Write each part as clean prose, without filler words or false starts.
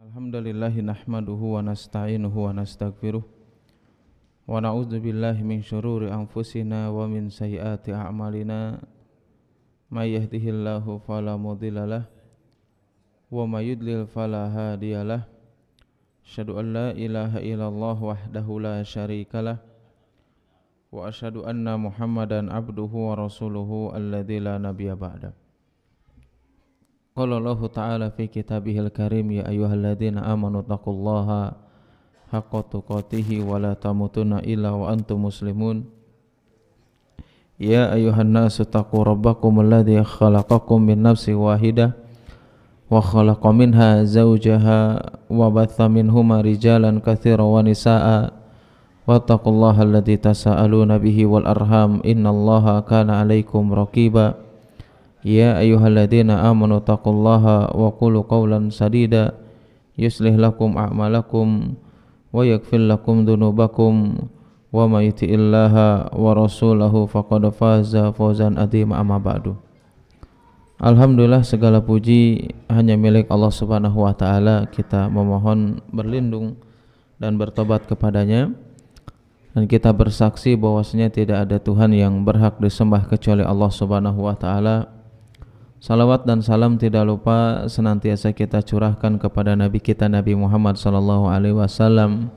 Alhamdulillahi nahmaduhu wa nasta'inuhu wa nastaghfiruh wa na'udzu billahi min syururi anfusina wa min sayyiati a'malina may yahdihillahu fala mudhillalah wa may yudlil fala hadiyalah asyhadu an la ilaha illallah wahdahu la syarikalah wa asyhadu anna Muhammadan abduhu wa rasuluhu alladzi la nabiyya ba'da. Qala Allah Ta'ala fi kitabihil karim ya ayyuhalladzina amanu taqullaha haqqa tuqatih wa la tamutunna illa wa antum muslimun. Ya ayyuhan nasu taqu rabbakum alladzi khalaqakum min nafsin wahidah wa khalaqa minha zawjaha wa batha minhuma rijalan katsiran wa nisaa'a wattaqullaha alladzi tasaaluna bihi wal arham innallaha kana 'alaikum raqiba. Ya ayyuhalladzina amanu taqullaha wa qulu qawlan sadida yuslih lakum a'malakum wa yaghfir lakum dhunubakum wa may yuti'illaha wa rasulahu faqad faza fawzan 'azima amma ba'du. Alhamdulillah, segala puji hanya milik Allah Subhanahu wa taala. Kita memohon berlindung dan bertobat kepadanya, dan kita bersaksi bahwasanya tidak ada Tuhan yang berhak disembah kecuali Allah Subhanahu wa taala. Salawat dan salam tidak lupa senantiasa kita curahkan kepada Nabi kita Nabi Muhammad sallallahu alaihi wasallam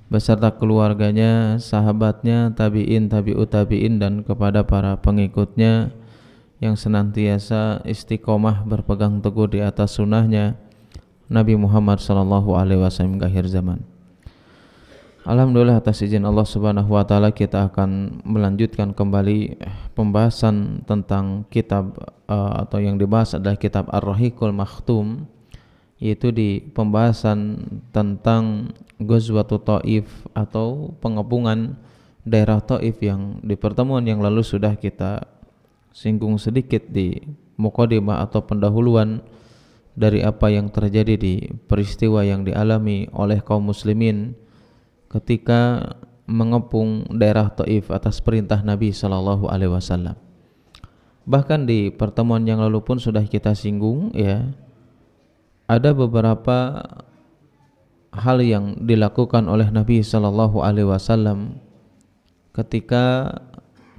beserta keluarganya, sahabatnya, tabi'in, tabi'ut tabi'in, dan kepada para pengikutnya yang senantiasa istiqomah berpegang teguh di atas sunnahnya Nabi Muhammad sallallahu alaihi wasallam hingga akhir zaman. Alhamdulillah, atas izin Allah Subhanahu wa taala kita akan melanjutkan kembali pembahasan tentang kitab atau yang dibahas adalah kitab Ar-Rahiqul Makhtum, yaitu di pembahasan tentang Ghazwatut Thaif atau pengepungan daerah Thaif yang di pertemuan yang lalu sudah kita singgung sedikit di muqaddimah atau pendahuluan dari apa yang terjadi di peristiwa yang dialami oleh kaum muslimin ketika mengepung daerah Thaif atas perintah Nabi sallallahu alaihi wasallam. Bahkan di pertemuan yang lalu pun sudah kita singgung ya, ada beberapa hal yang dilakukan oleh Nabi sallallahu alaihi wasallam ketika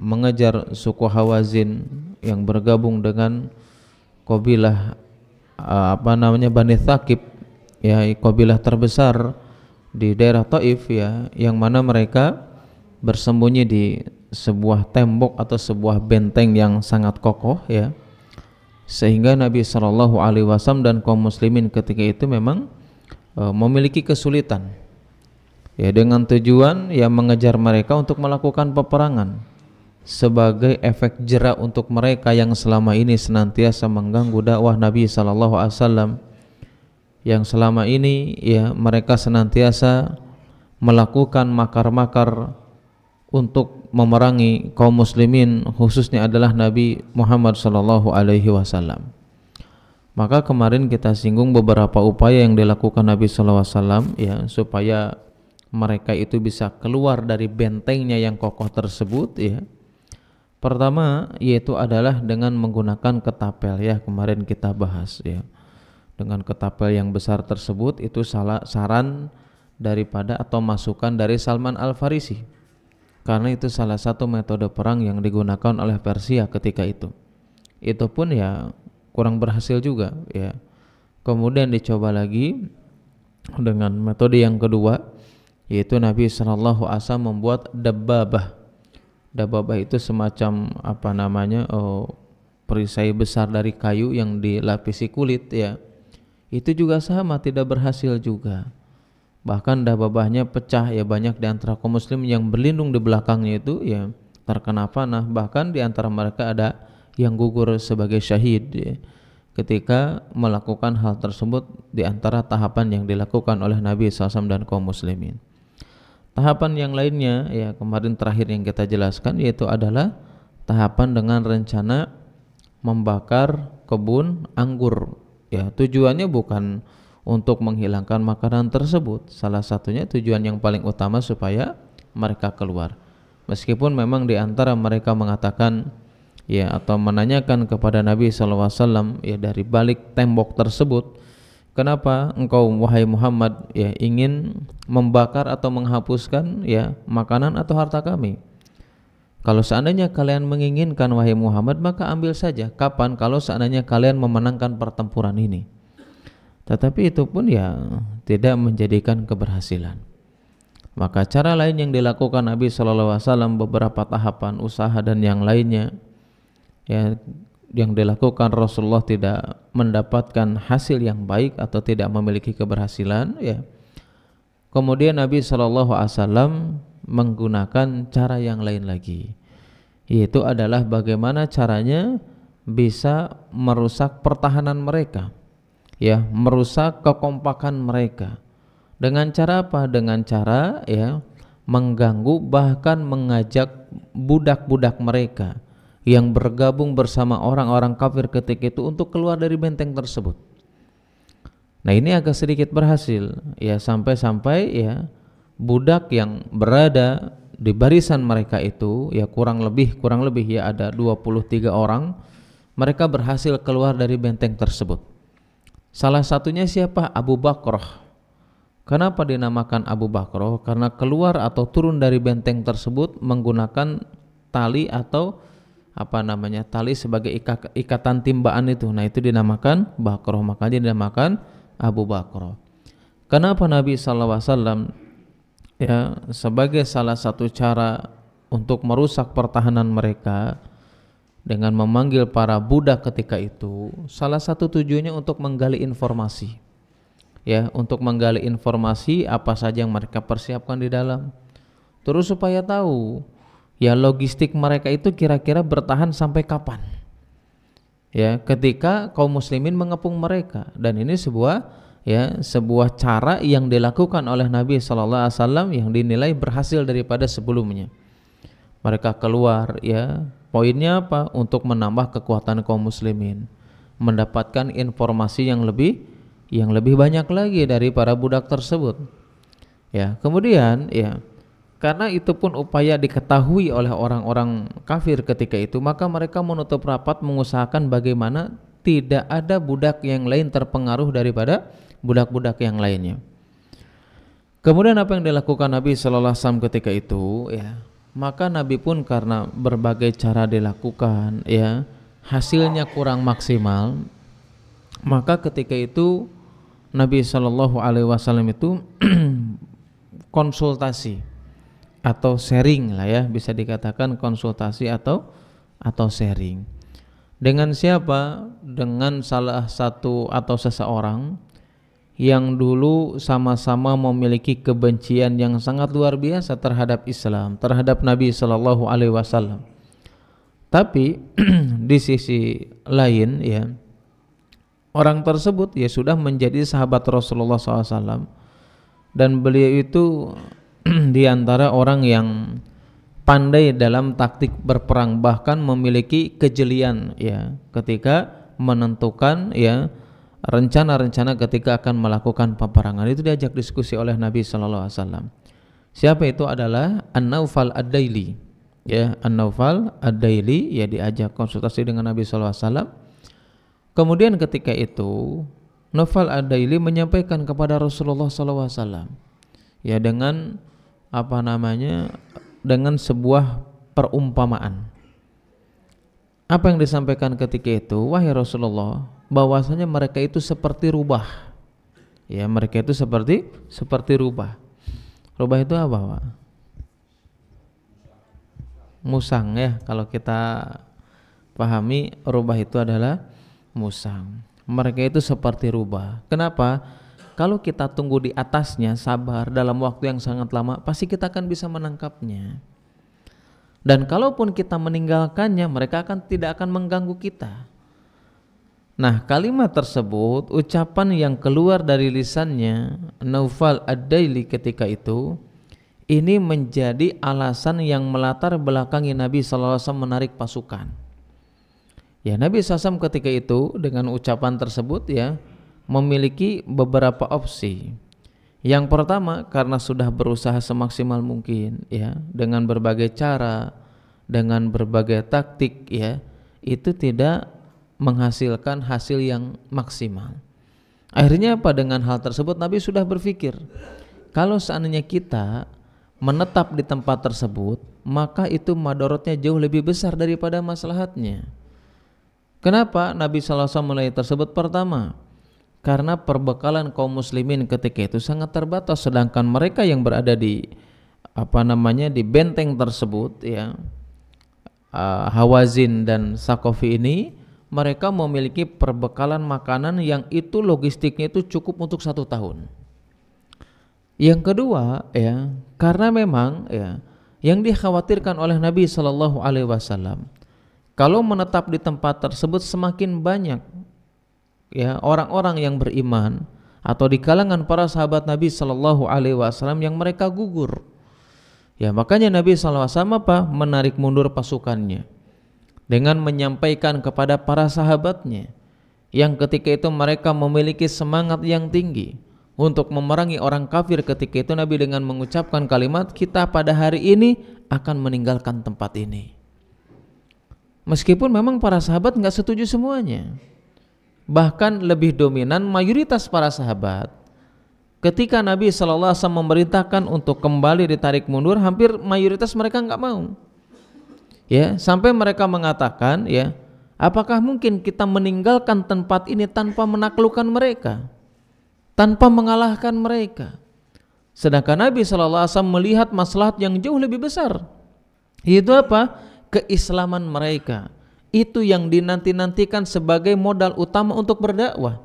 mengejar suku Hawazin yang bergabung dengan kabilah Bani Thaqib, ya, kabilah terbesar di daerah Thaif ya, yang mana mereka bersembunyi di sebuah tembok atau sebuah benteng yang sangat kokoh ya, sehingga Nabi sallallahu alaihi wasallam dan kaum muslimin ketika itu memang memiliki kesulitan ya, dengan tujuan ya mengejar mereka untuk melakukan peperangan sebagai efek jera untuk mereka yang selama ini senantiasa mengganggu dakwah Nabi sallallahu alaihi wasallam, yang selama ini ya mereka senantiasa melakukan makar-makar untuk memerangi kaum muslimin, khususnya adalah Nabi Muhammad sallallahu alaihi wasallam. Maka kemarin kita singgung beberapa upaya yang dilakukan Nabi sallallahu alaihi wasallam ya, supaya mereka itu bisa keluar dari bentengnya yang kokoh tersebut ya. Pertama yaitu adalah dengan menggunakan ketapel ya, kemarin kita bahas ya. Dengan ketapel yang besar tersebut itu saran daripada atau masukan dari Salman Al-Farisi, karena itu salah satu metode perang yang digunakan oleh Persia ketika itu. Itu pun ya kurang berhasil juga ya. Kemudian dicoba lagi dengan metode yang kedua, yaitu Nabi sallallahu alaihi wasallam membuat dabbabah. Dabbabah itu semacam perisai besar dari kayu yang dilapisi kulit ya. Itu juga sama, tidak berhasil juga. Bahkan dabbabahnya pecah ya, banyak di antara kaum muslim yang berlindung di belakangnya itu ya terkena panah, bahkan di antara mereka ada yang gugur sebagai syahid ya, ketika melakukan hal tersebut di antara tahapan yang dilakukan oleh Nabi SAW dan kaum muslimin. Tahapan yang lainnya ya kemarin terakhir yang kita jelaskan, yaitu adalah tahapan dengan rencana membakar kebun anggur. Ya, tujuannya bukan untuk menghilangkan makanan tersebut. Salah satunya tujuan yang paling utama supaya mereka keluar. Meskipun memang di antara mereka mengatakan ya atau menanyakan kepada Nabi SAW ya, dari balik tembok tersebut kenapa engkau wahai Muhammad ya ingin membakar atau menghapuskan ya makanan atau harta kami? Kalau seandainya kalian menginginkan wahai Muhammad, maka ambil saja. Kapan? Kalau seandainya kalian memenangkan pertempuran ini. Tetapi itu pun ya tidak menjadikan keberhasilan. Maka cara lain yang dilakukan Nabi SAW, beberapa tahapan usaha dan yang lainnya ya, yang dilakukan Rasulullah tidak mendapatkan hasil yang baik atau tidak memiliki keberhasilan ya. Kemudian Nabi SAW menggunakan cara yang lain lagi, yaitu adalah bagaimana caranya bisa merusak pertahanan mereka ya, merusak kekompakan mereka. Dengan cara apa? Dengan cara ya mengganggu, bahkan mengajak budak-budak mereka yang bergabung bersama orang-orang kafir ketika itu untuk keluar dari benteng tersebut. Nah, ini agak sedikit berhasil ya, sampai-sampai ya budak yang berada di barisan mereka itu ya kurang lebih ya ada 23 orang, mereka berhasil keluar dari benteng tersebut. Salah satunya siapa? Abu Bakrah. Kenapa dinamakan Abu Bakrah? Karena keluar atau turun dari benteng tersebut menggunakan tali atau tali sebagai ikatan timbaan itu. Nah, itu dinamakan Bakrah, makanya dinamakan Abu Bakrah. Kenapa Nabi SAW ya sebagai salah satu cara untuk merusak pertahanan mereka dengan memanggil para budak ketika itu, salah satu tujuannya untuk menggali informasi ya, untuk menggali informasi apa saja yang mereka persiapkan di dalam, terus supaya tahu ya logistik mereka itu kira-kira bertahan sampai kapan ya ketika kaum muslimin mengepung mereka. Dan ini sebuah cara yang dilakukan oleh Nabi SAW yang dinilai berhasil daripada sebelumnya. Mereka keluar ya, poinnya apa? Untuk menambah kekuatan kaum muslimin, mendapatkan informasi yang lebih banyak lagi dari para budak tersebut. Ya, kemudian ya karena itu pun upaya diketahui oleh orang-orang kafir ketika itu, maka mereka menutup rapat mengusahakan bagaimana tidak ada budak yang lain terpengaruh daripada budak-budak yang lainnya. Kemudian apa yang dilakukan Nabi sallallahu alaihi wasallam ketika itu ya? Maka Nabi pun karena berbagai cara dilakukan ya, hasilnya kurang maksimal, maka ketika itu Nabi sallallahu alaihi wasallam itu konsultasi atau sharing lah ya, bisa dikatakan konsultasi atau sharing. Dengan siapa? Dengan salah satu atau seseorang yang dulu sama-sama memiliki kebencian yang sangat luar biasa terhadap Islam, terhadap Nabi Sallallahu Alaihi Wasallam. Tapi di sisi lain ya, orang tersebut ya sudah menjadi sahabat Rasulullah SAW, dan beliau itu diantara orang yang pandai dalam taktik berperang, bahkan memiliki kejelian ya ketika menentukan ya rencana-rencana ketika akan melakukan peperangan. Itu diajak diskusi oleh Nabi Sallallahu Alaihi Wasallam. Siapa itu? Adalah An-Naufal Ad-Daili ya, An-Naufal Ad-Daili ya, diajak konsultasi dengan Nabi Sallallahu Alaihi Wasallam. Kemudian ketika itu Naufal Ad-Daili menyampaikan kepada Rasulullah Sallallahu Alaihi Wasallam ya dengan dengan sebuah perumpamaan. Apa yang disampaikan ketika itu? Wahai Rasulullah, bahwasanya mereka itu seperti rubah. Ya, mereka itu seperti rubah. Rubah itu apa, Pak? Musang ya, kalau kita pahami rubah itu adalah musang. Mereka itu seperti rubah. Kenapa? Kalau kita tunggu di atasnya, sabar dalam waktu yang sangat lama, pasti kita akan bisa menangkapnya. Dan kalaupun kita meninggalkannya, mereka tidak akan mengganggu kita. Nah, kalimat tersebut, ucapan yang keluar dari lisannya Naufal Ad-Daili ketika itu, ini menjadi alasan yang melatar belakangi Nabi SAW menarik pasukan. Ya, Nabi SAW ketika itu dengan ucapan tersebut ya memiliki beberapa opsi. Yang pertama, karena sudah berusaha semaksimal mungkin ya dengan berbagai cara, dengan berbagai taktik ya, itu tidak menghasilkan hasil yang maksimal. Akhirnya apa? Dengan hal tersebut Nabi sudah berpikir, kalau seandainya kita menetap di tempat tersebut, maka itu madorotnya jauh lebih besar daripada maslahatnya. Kenapa Nabi SAW mulai tersebut? Pertama, karena perbekalan kaum muslimin ketika itu sangat terbatas, sedangkan mereka yang berada di di benteng tersebut, ya, Hawazin dan Saqafi ini, mereka memiliki perbekalan makanan yang itu logistiknya itu cukup untuk 1 tahun. Yang kedua, ya, karena memang, ya, yang dikhawatirkan oleh Nabi Shallallahu Alaihi Wasallam, kalau menetap di tempat tersebut semakin banyak, ya, orang-orang yang beriman atau di kalangan para sahabat Nabi Shallallahu Alaihi Wasallam yang mereka gugur, ya, makanya Nabi SAW menarik mundur pasukannya dengan menyampaikan kepada para sahabatnya yang ketika itu mereka memiliki semangat yang tinggi untuk memerangi orang kafir. Ketika itu Nabi dengan mengucapkan kalimat, kita pada hari ini akan meninggalkan tempat ini. Meskipun memang para sahabat nggak setuju semuanya, bahkan lebih dominan mayoritas para sahabat ketika Nabi SAW memerintahkan untuk kembali ditarik mundur, hampir mayoritas mereka nggak mau. Ya, sampai mereka mengatakan, ya, apakah mungkin kita meninggalkan tempat ini tanpa menaklukkan mereka, tanpa mengalahkan mereka? Sedangkan Nabi SAW melihat maslahat yang jauh lebih besar, yaitu apa? Keislaman mereka. Itu yang dinanti-nantikan sebagai modal utama untuk berdakwah.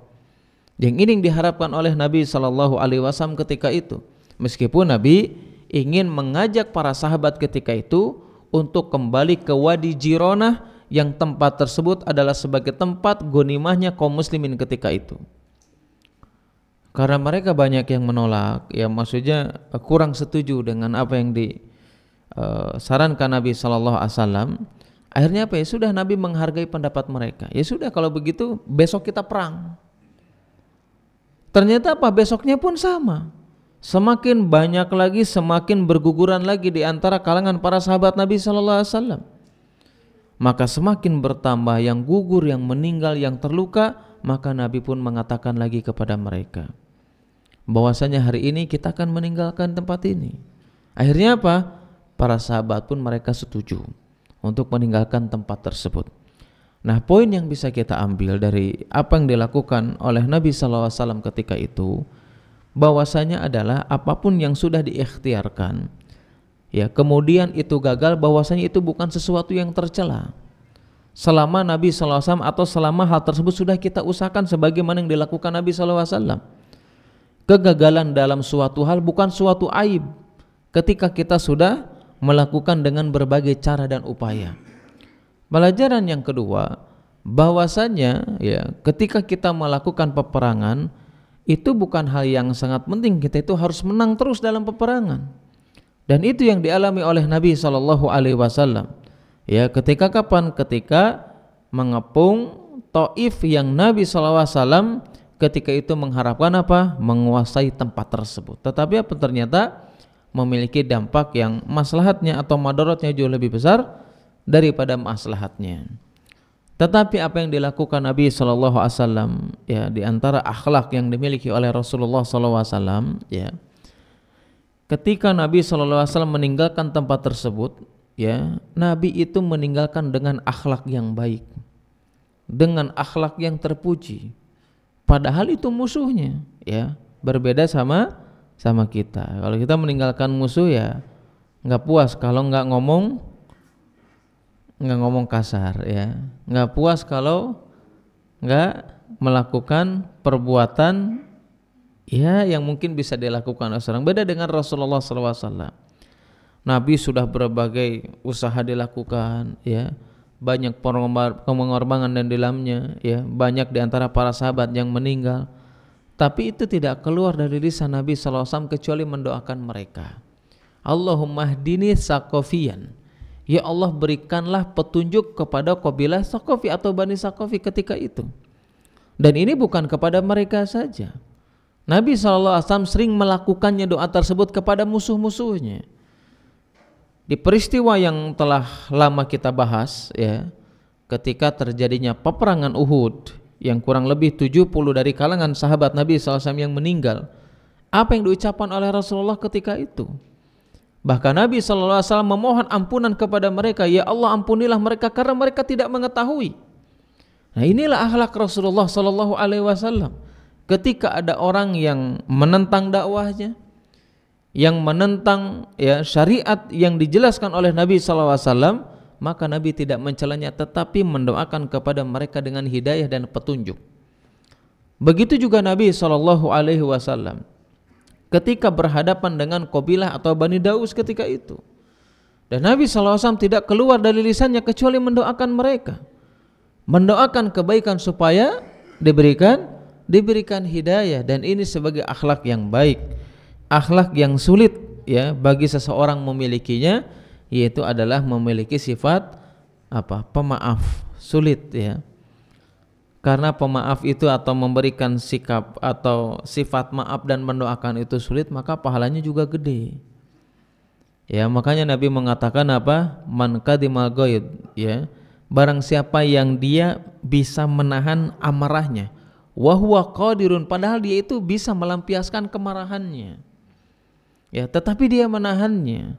Yang ini yang diharapkan oleh Nabi SAW ketika itu. Meskipun Nabi ingin mengajak para sahabat ketika itu untuk kembali ke Wadi Jironah, yang tempat tersebut adalah sebagai tempat ghanimahnya kaum muslimin ketika itu. Karena mereka banyak yang menolak, ya, maksudnya kurang setuju dengan apa yang disarankan Nabi SAW. Akhirnya apa, ya sudah, Nabi menghargai pendapat mereka. Ya sudah, kalau begitu besok kita perang. Ternyata apa? Besoknya pun sama. Semakin banyak lagi, semakin berguguran lagi di antara kalangan para sahabat Nabi SAW. Maka semakin bertambah yang gugur, yang meninggal, yang terluka. Maka Nabi pun mengatakan lagi kepada mereka bahwasanya hari ini kita akan meninggalkan tempat ini. Akhirnya apa? Para sahabat pun mereka setuju untuk meninggalkan tempat tersebut. Nah, poin yang bisa kita ambil dari apa yang dilakukan oleh Nabi SAW ketika itu, bahwasanya adalah apapun yang sudah diikhtiarkan, ya, kemudian itu gagal, bahwasanya itu bukan sesuatu yang tercela. Selama Nabi SAW atau selama hal tersebut sudah kita usahakan sebagaimana yang dilakukan Nabi SAW. Kegagalan dalam suatu hal bukan suatu aib ketika kita sudah melakukan dengan berbagai cara dan upaya. Pelajaran yang kedua, bahwasanya, ya, ketika kita melakukan peperangan, itu bukan hal yang sangat penting kita itu harus menang terus dalam peperangan. Dan itu yang dialami oleh Nabi SAW. Ya, ketika kapan? Ketika mengepung Taif, yang Nabi SAW ketika itu mengharapkan apa? Menguasai tempat tersebut. Tetapi apa? Ternyata memiliki dampak yang maslahatnya atau madaratnya jauh lebih besar daripada maslahatnya. Tetapi apa yang dilakukan Nabi SAW, ya, di antara akhlak yang dimiliki oleh Rasulullah SAW, ya, ketika Nabi SAW meninggalkan tempat tersebut, ya, Nabi itu meninggalkan dengan akhlak yang baik, dengan akhlak yang terpuji. Padahal itu musuhnya, ya, berbeda sama kita. Kalau kita meninggalkan musuh, ya, nggak puas kalau nggak ngomong kasar, ya, nggak puas kalau nggak melakukan perbuatan, ya, yang mungkin bisa dilakukan oleh seorang. Beda dengan Rasulullah SAW. Nabi sudah berbagai usaha dilakukan, ya, banyak pengorbanan dan di dalamnya, ya, banyak di antara para sahabat yang meninggal, tapi itu tidak keluar dari lisan Nabi SAW kecuali mendoakan mereka. Allahumma hdini Saqafiyan, ya Allah, berikanlah petunjuk kepada kabilah Saqafi atau Bani Saqafi ketika itu. Dan ini bukan kepada mereka saja. Nabi SAW sering melakukannya, doa tersebut, kepada musuh-musuhnya. Di peristiwa yang telah lama kita bahas, ya, ketika terjadinya peperangan Uhud, yang kurang lebih 70 dari kalangan sahabat Nabi SAW yang meninggal. Apa yang diucapkan oleh Rasulullah ketika itu? Bahkan Nabi SAW memohon ampunan kepada mereka, ya Allah ampunilah mereka karena mereka tidak mengetahui. Nah inilah akhlak Rasulullah SAW. Ketika ada orang yang menentang dakwahnya, yang menentang ya syariat yang dijelaskan oleh Nabi SAW, maka Nabi tidak mencelanya tetapi mendoakan kepada mereka dengan hidayah dan petunjuk. Begitu juga Nabi SAW ketika berhadapan dengan Qabilah atau Bani Daus ketika itu. Dan Nabi SAW tidak keluar dari lisannya kecuali mendoakan mereka, mendoakan kebaikan supaya diberikan hidayah. Dan ini sebagai akhlak yang baik, akhlak yang sulit ya bagi seseorang memilikinya, yaitu adalah memiliki sifat pemaaf. Sulit ya, karena pemaaf itu atau memberikan sikap atau sifat maaf dan mendoakan itu sulit, maka pahalanya juga gede ya. Makanya Nabi mengatakan man kadimal ghaid ya, barang siapa yang dia bisa menahan amarahnya, wa huwa qadirun, padahal dia itu bisa melampiaskan kemarahannya ya, tetapi dia menahannya,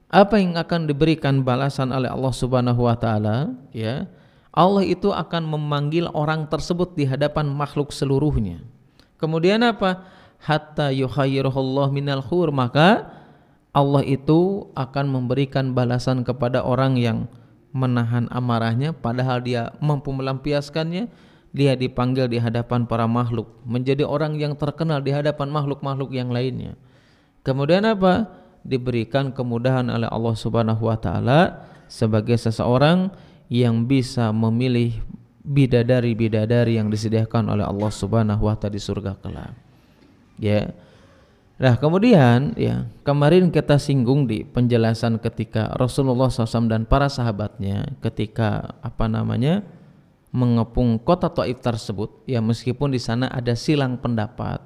apa yang akan diberikan balasan oleh Allah Subhanahu wa taala ya? Allah itu akan memanggil orang tersebut di hadapan makhluk seluruhnya. Kemudian apa? Hatta yukhayyiruhullah minal khur, maka Allah itu akan memberikan balasan kepada orang yang menahan amarahnya padahal dia mampu melampiaskannya. Dia dipanggil di hadapan para makhluk, menjadi orang yang terkenal di hadapan makhluk-makhluk yang lainnya. Kemudian apa? Diberikan kemudahan oleh Allah Subhanahu wa taala sebagai seseorang yang bisa memilih bidadari-bidadari yang disediakan oleh Allah Subhanahu wa taala di surga kelak. Ya. Nah, kemudian ya, kemarin kita singgung di penjelasan ketika Rasulullah SAW dan para sahabatnya ketika mengepung kota Taif tersebut, ya meskipun di sana ada silang pendapat.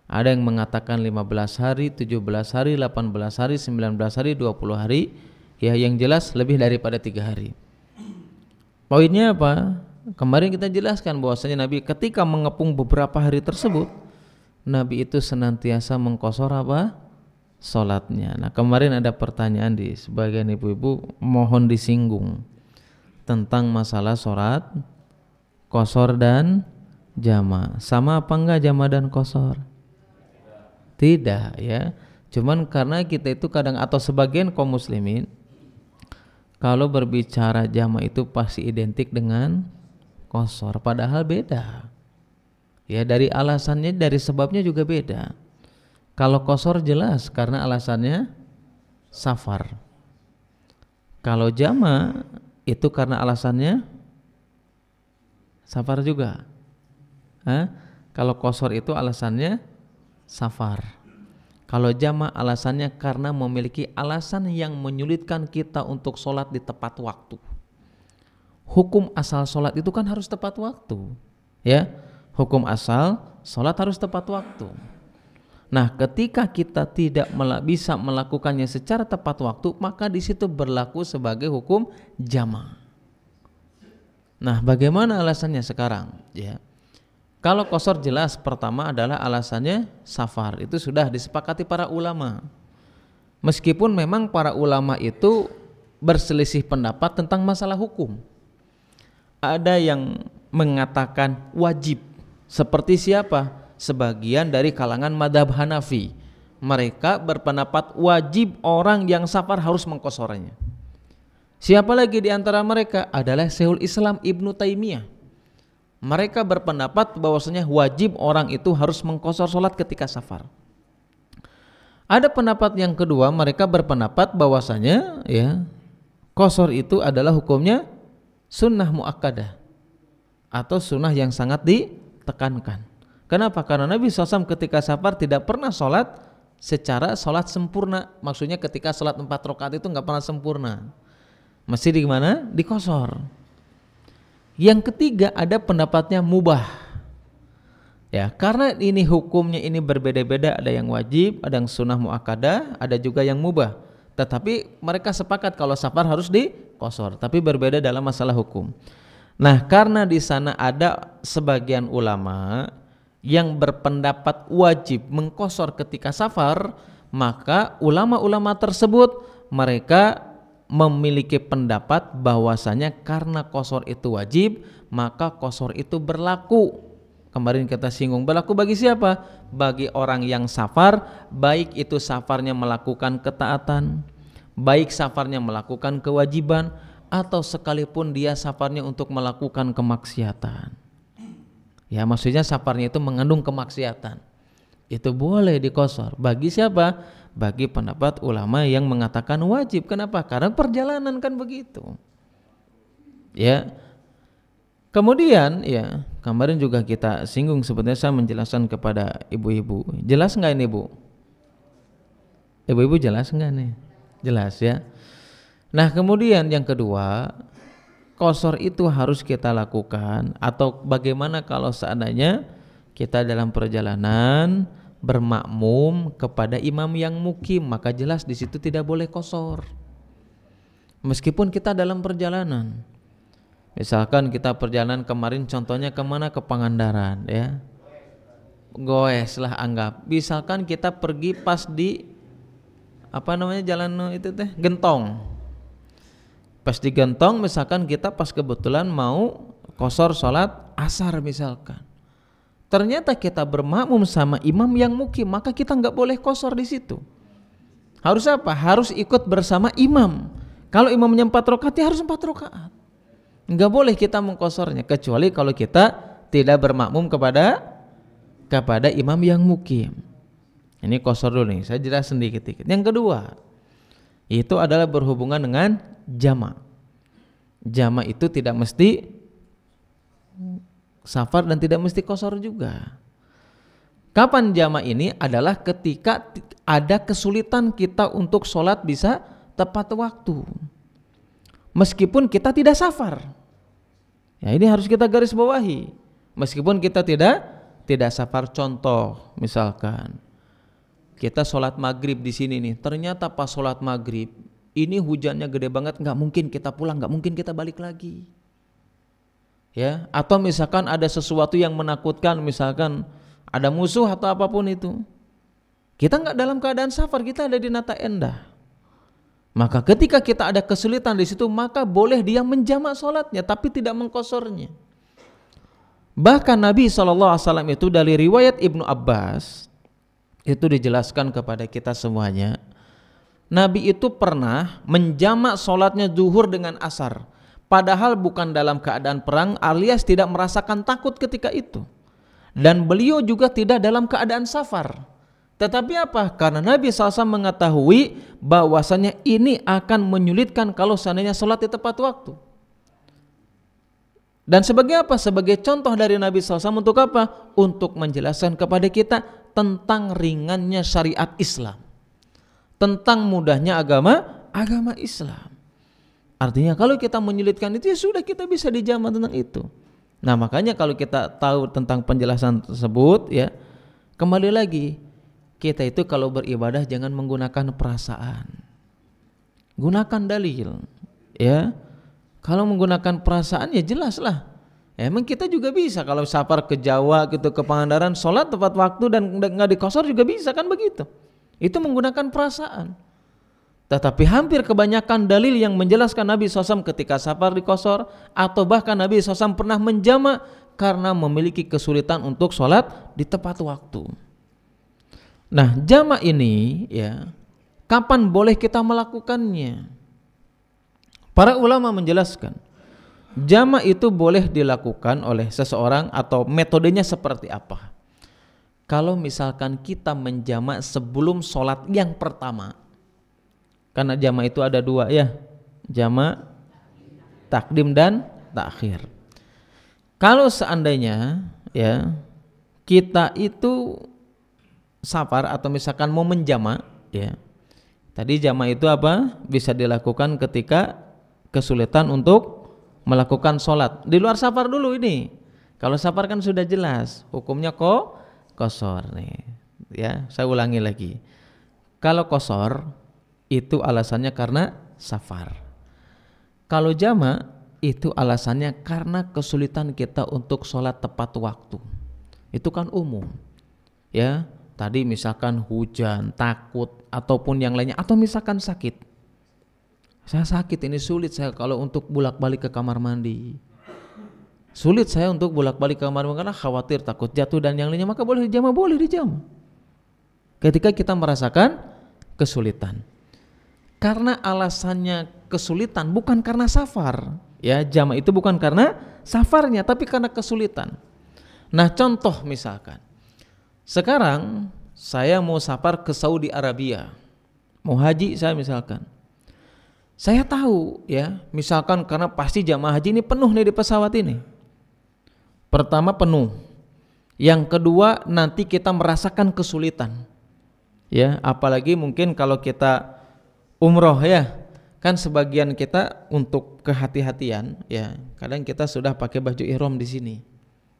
Ada yang mengatakan 15 hari, 17 hari, 18 hari, 19 hari, 20 hari. Ya yang jelas lebih daripada 3 hari. Poinnya apa? Kemarin kita jelaskan bahwasanya Nabi ketika mengepung beberapa hari tersebut, Nabi itu senantiasa mengqashar salatnya. Nah kemarin ada pertanyaan di sebagian ibu-ibu, mohon disinggung tentang masalah salat qashar dan jama. Sama apa enggak jama dan qashar? Tidak ya, cuman karena kita itu kadang atau sebagian kaum muslimin kalau berbicara jama itu pasti identik dengan qashar, padahal beda ya, dari alasannya, dari sebabnya juga beda. Kalau qashar jelas karena alasannya safar, kalau jama itu karena alasannya safar juga. Kalau qashar itu alasannya safar. Kalau jama alasannya karena memiliki alasan yang menyulitkan kita untuk sholat di tepat waktu. Hukum asal sholat itu kan harus tepat waktu, ya. Hukum asal sholat harus tepat waktu. Nah, ketika kita tidak bisa melakukannya secara tepat waktu, maka di situ berlaku sebagai hukum jama. Nah, bagaimana alasannya sekarang? Ya. Kalau qashar jelas pertama adalah alasannya safar, itu sudah disepakati para ulama. Meskipun memang para ulama itu berselisih pendapat tentang masalah hukum. Ada yang mengatakan wajib, seperti siapa? Sebagian dari kalangan madhab Hanafi. Mereka berpendapat wajib orang yang safar harus mengqasharnya. Siapa lagi di antara mereka? Adalah Syekhul Islam Ibnu Taimiyah. Mereka berpendapat bahwasanya wajib orang itu harus mengqashar sholat ketika safar. Ada pendapat yang kedua, mereka berpendapat bahwasanya ya qashar itu adalah hukumnya sunnah muakkadah atau sunnah yang sangat ditekankan. Kenapa? Karena Nabi SAW ketika safar tidak pernah sholat secara sholat sempurna. Maksudnya ketika sholat 4 rakaat itu nggak pernah sempurna. Mesti di mana? Di qashar. Yang ketiga ada pendapatnya mubah. Ya, karena ini hukumnya ini berbeda-beda, ada yang wajib, ada yang sunnah muakkadah, ada juga yang mubah. Tetapi mereka sepakat kalau safar harus di qashar, tapi berbeda dalam masalah hukum. Nah, karena di sana ada sebagian ulama yang berpendapat wajib mengqashar ketika safar, maka ulama-ulama tersebut mereka memiliki pendapat bahwasanya karena qashar itu wajib, maka qashar itu berlaku. Kemarin kita singgung, berlaku bagi siapa? Bagi orang yang safar, baik itu safarnya melakukan ketaatan, baik safarnya melakukan kewajiban, atau sekalipun dia safarnya untuk melakukan kemaksiatan. Ya, maksudnya safarnya itu mengandung kemaksiatan, itu boleh diqashar. Bagi siapa? Bagi pendapat ulama yang mengatakan wajib. Kenapa? Karena perjalanan kan begitu. Ya. Kemudian ya, kemarin juga kita singgung, sebenarnya saya menjelaskan kepada ibu-ibu. Jelas nggak ini, Bu? Ibu-ibu jelas nggak nih? Jelas ya. Nah, kemudian yang kedua, qashar itu harus kita lakukan, atau bagaimana kalau seandainya kita dalam perjalanan bermakmum kepada imam yang mukim, maka jelas di situ tidak boleh qashar. Meskipun kita dalam perjalanan, misalkan kita perjalanan kemarin contohnya kemana, ke Pangandaran ya, goes lah anggap. Misalkan kita pergi pas di apa namanya jalan itu teh Gentong. Pas di Gentong misalkan kita pas kebetulan mau qashar sholat asar misalkan. Ternyata kita bermakmum sama imam yang mukim, maka kita nggak boleh qashar di situ. Harus apa? Harus ikut bersama imam. Kalau imamnya 4 rakaat ya harus 4 rakaat. Nggak boleh kita mengqasharnya, kecuali kalau kita tidak bermakmum kepada imam yang mukim. Ini qashar dulu nih, saya jelaskan sedikit-sedikit. Yang kedua, itu adalah berhubungan dengan jama'. Jama' itu tidak mesti safar dan tidak mesti qashar juga. Kapan jama' ini? Adalah ketika ada kesulitan kita untuk sholat bisa tepat waktu, meskipun kita tidak safar. Ya, ini harus kita garis bawahi. Meskipun kita tidak safar. Contoh, misalkan kita sholat maghrib di sini nih, ternyata pas sholat maghrib ini hujannya gede banget, nggak mungkin kita pulang, nggak mungkin kita balik lagi. Ya, atau misalkan ada sesuatu yang menakutkan, misalkan ada musuh atau apapun itu, kita nggak dalam keadaan safar, kita ada di Nata Endah. Maka ketika kita ada kesulitan di situ, maka boleh dia menjamak sholatnya, tapi tidak mengqasharnya. Bahkan Nabi SAW itu dari riwayat Ibnu Abbas itu dijelaskan kepada kita semuanya, Nabi itu pernah menjamak sholatnya zuhur dengan asar, padahal bukan dalam keadaan perang alias tidak merasakan takut ketika itu, dan beliau juga tidak dalam keadaan safar. Tetapi apa? Karena Nabi SAW mengetahui bahwasanya ini akan menyulitkan kalau seandainya sholat di tepat waktu. Dan sebagai apa? Sebagai contoh dari Nabi SAW untuk apa? Untuk menjelaskan kepada kita tentang ringannya syariat Islam, tentang mudahnya agama Islam. Artinya kalau kita menyulitkan itu, ya sudah, kita bisa dijama tentang itu. Nah, makanya kalau kita tahu tentang penjelasan tersebut, ya kembali lagi, kita itu kalau beribadah jangan menggunakan perasaan, gunakan dalil. Ya, kalau menggunakan perasaan ya jelaslah. Emang kita juga bisa kalau safar ke Jawa gitu, ke Pangandaran, sholat tepat waktu dan nggak diqashar juga bisa kan begitu. Itu menggunakan perasaan. Tetapi hampir kebanyakan dalil yang menjelaskan Nabi SAW ketika safar diqashar, atau bahkan Nabi SAW pernah menjamak karena memiliki kesulitan untuk sholat di tepat waktu. Nah, jamak ini ya, kapan boleh kita melakukannya? Para ulama menjelaskan, jamak itu boleh dilakukan oleh seseorang atau metodenya seperti apa? Kalau misalkan kita menjamak sebelum sholat yang pertama, karena jamak itu ada dua ya, jamak takdim dan takhir. Kalau seandainya ya kita itu safar atau misalkan mau menjamak ya, tadi jamak itu apa? Bisa dilakukan ketika kesulitan untuk melakukan sholat di luar safar dulu ini. Kalau safar kan sudah jelas hukumnya qashar nih. Ya, saya ulangi lagi. Kalau qashar itu alasannya karena safar. Kalau jamak itu alasannya karena kesulitan kita untuk sholat tepat waktu. Itu kan umum, ya. Tadi misalkan hujan, takut, ataupun yang lainnya, atau misalkan sakit. Saya sakit, ini sulit saya kalau untuk bolak-balik ke kamar mandi. Sulit saya untuk bolak-balik ke kamar mandi karena khawatir takut jatuh dan yang lainnya, maka boleh dijama, boleh dijama. Ketika kita merasakan kesulitan. Karena alasannya kesulitan bukan karena safar. Ya, jama itu bukan karena safarnya, tapi karena kesulitan. Nah, contoh misalkan, sekarang saya mau safar ke Saudi Arabia, mau haji saya misalkan. Saya tahu ya, misalkan karena pasti jamaah haji ini penuh nih di pesawat ini. Pertama penuh, yang kedua nanti kita merasakan kesulitan. Ya, apalagi mungkin kalau kita umroh ya. Kan sebagian kita untuk kehati-hatian ya, kadang kita sudah pakai baju ihram di sini.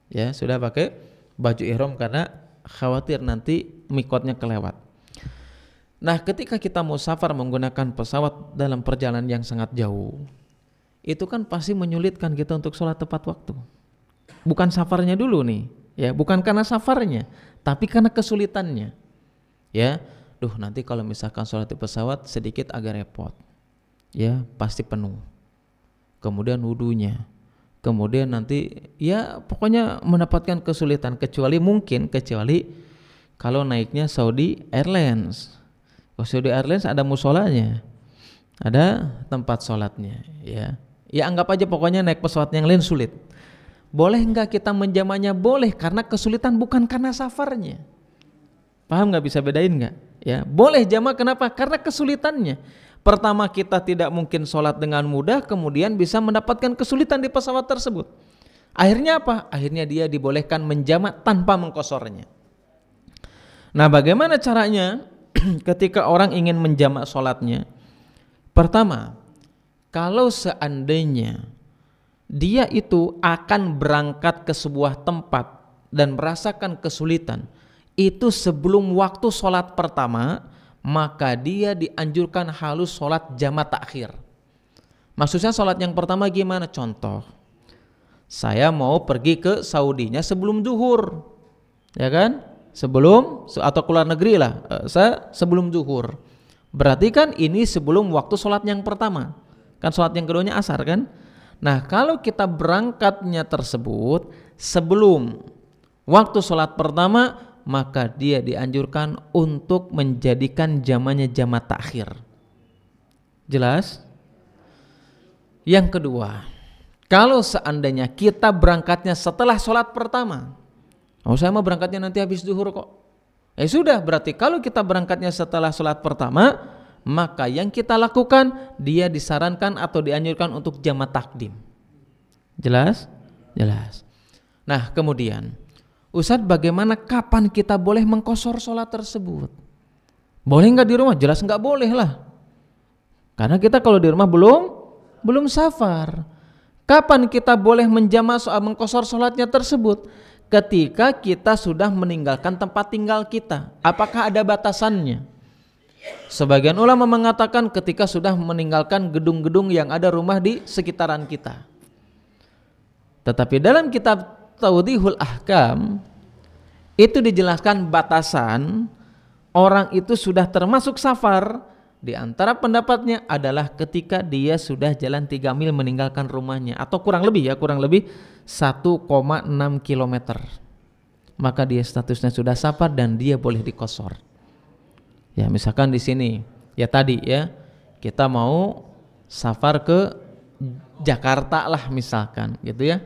Ya, sudah pakai baju ihram karena khawatir nanti mikotnya kelewat. Nah, ketika kita mau safar menggunakan pesawat dalam perjalanan yang sangat jauh, itu kan pasti menyulitkan kita untuk sholat tepat waktu. Bukan safarnya dulu nih, ya, bukan karena safarnya, tapi karena kesulitannya. Ya, nanti kalau misalkan sholat di pesawat sedikit agak repot. Ya, pasti penuh. Kemudian wudunya, kemudian nanti ya pokoknya mendapatkan kesulitan, kecuali kalau naiknya Saudi Airlines. Kalau Saudi Airlines ada musolanya, ada tempat sholatnya. Ya anggap aja pokoknya naik pesawat yang lain sulit. Boleh nggak kita menjamanya? Boleh, karena kesulitan bukan karena safarnya. Paham nggak? Bisa bedain nggak? Ya, boleh jama, kenapa? Karena kesulitannya. Pertama, kita tidak mungkin sholat dengan mudah, kemudian bisa mendapatkan kesulitan di pesawat tersebut. Akhirnya apa? Akhirnya dia dibolehkan menjamak tanpa mengkosornya. Nah, bagaimana caranya ketika orang ingin menjamak sholatnya? Pertama, kalau seandainya dia itu akan berangkat ke sebuah tempat dan merasakan kesulitan, itu sebelum waktu sholat pertama, maka dia dianjurkan halus sholat jamak takhir. Maksudnya sholat yang pertama gimana? Contoh, saya mau pergi ke Saudinya sebelum zuhur, ya kan? Sebelum, atau keluar negeri lah, saya sebelum zuhur. Berarti kan ini sebelum waktu sholat yang pertama. Kan sholat yang keduanya asar kan? Nah, kalau kita berangkatnya tersebut sebelum waktu sholat pertama, maka dia dianjurkan untuk menjadikan jamannya jamak takhir. Jelas? Yang kedua, kalau seandainya kita berangkatnya setelah sholat pertama, saya mau berangkatnya nanti habis zuhur kok. Sudah, berarti kalau kita berangkatnya setelah sholat pertama, maka yang kita lakukan, dia disarankan atau dianjurkan untuk jamak takdim. Jelas? Jelas. Nah, kemudian Ustadz, bagaimana kapan kita boleh mengkosor sholat tersebut? Boleh nggak di rumah? Jelas nggak boleh lah. Karena kita kalau di rumah belum safar. Kapan kita boleh mengkosor sholatnya tersebut? Ketika kita sudah meninggalkan tempat tinggal kita. Apakah ada batasannya? Sebagian ulama mengatakan ketika sudah meninggalkan gedung-gedung yang ada rumah di sekitaran kita. Tetapi dalam kitab Tawdihul Ahkam itu dijelaskan batasan orang itu sudah termasuk safar. Di antara pendapatnya adalah ketika dia sudah jalan 3 mil meninggalkan rumahnya, atau kurang lebih 1,6 kilometer. Maka dia statusnya sudah safar dan dia boleh dikosor. Ya, misalkan di sini ya tadi ya, kita mau safar ke Jakarta lah misalkan gitu ya.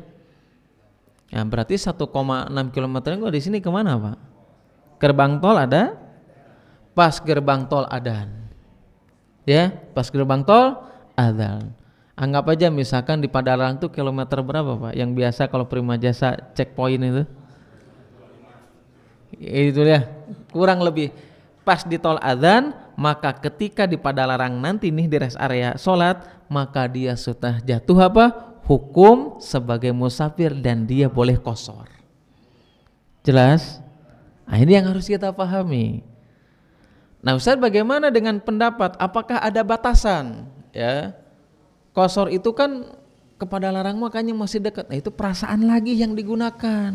Ya, berarti 1,6 km itu di sini kemana Pak? Gerbang tol ada, pas gerbang tol adzan. Ya, pas gerbang tol adzan. Anggap aja misalkan di Padalarang itu kilometer berapa Pak? Yang biasa kalau Prima Jasa checkpoint itu. Itu ya, kurang lebih pas di tol adzan, maka ketika di Padalarang nanti nih di rest area sholat, maka dia sudah jatuh apa? Hukum sebagai musafir dan dia boleh kosor. Jelas? Nah, ini yang harus kita pahami. Nah, Ustaz, bagaimana dengan pendapat apakah ada batasan? Ya, kosor itu kan kepada larang makanya masih dekat. Nah itu perasaan lagi yang digunakan.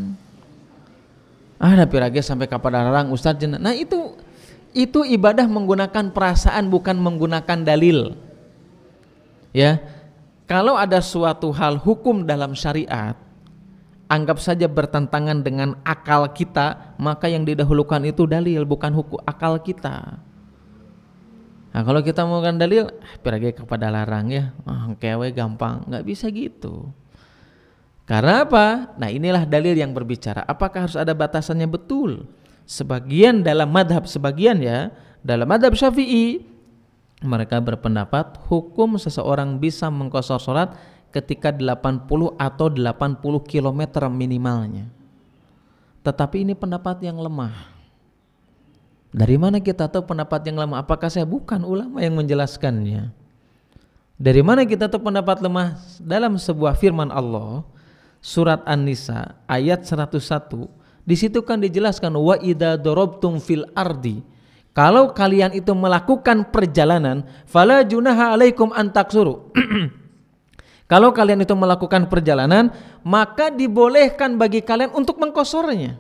Ada pirage sampai kepada larang Ustadz jenah. Nah itu ibadah menggunakan perasaan bukan menggunakan dalil. Ya, kalau ada suatu hal hukum dalam syariat, anggap saja bertentangan dengan akal kita, maka yang didahulukan itu dalil bukan hukum akal kita. Nah kalau kita menggunakan dalil, pirage kepada larang ya, kewe gampang, nggak bisa gitu. Karena apa? Nah inilah dalil yang berbicara. Apakah harus ada batasannya? Betul. Sebagian dalam madhab, sebagian ya, dalam madhab Syafi'i, mereka berpendapat hukum seseorang bisa mengqashar sholat ketika 80 atau 80 km minimalnya. Tetapi ini pendapat yang lemah. Dari mana kita tahu pendapat yang lemah? Apakah saya bukan ulama yang menjelaskannya? Dari mana kita tahu pendapat lemah? Dalam sebuah firman Allah, surat An-Nisa ayat 101, di situ kan dijelaskan wa idza darabtum fil ardi, kalau kalian itu melakukan perjalanan, fala junaha alaikum an taksuru. Kalau kalian itu melakukan perjalanan, maka dibolehkan bagi kalian untuk mengqasharnya.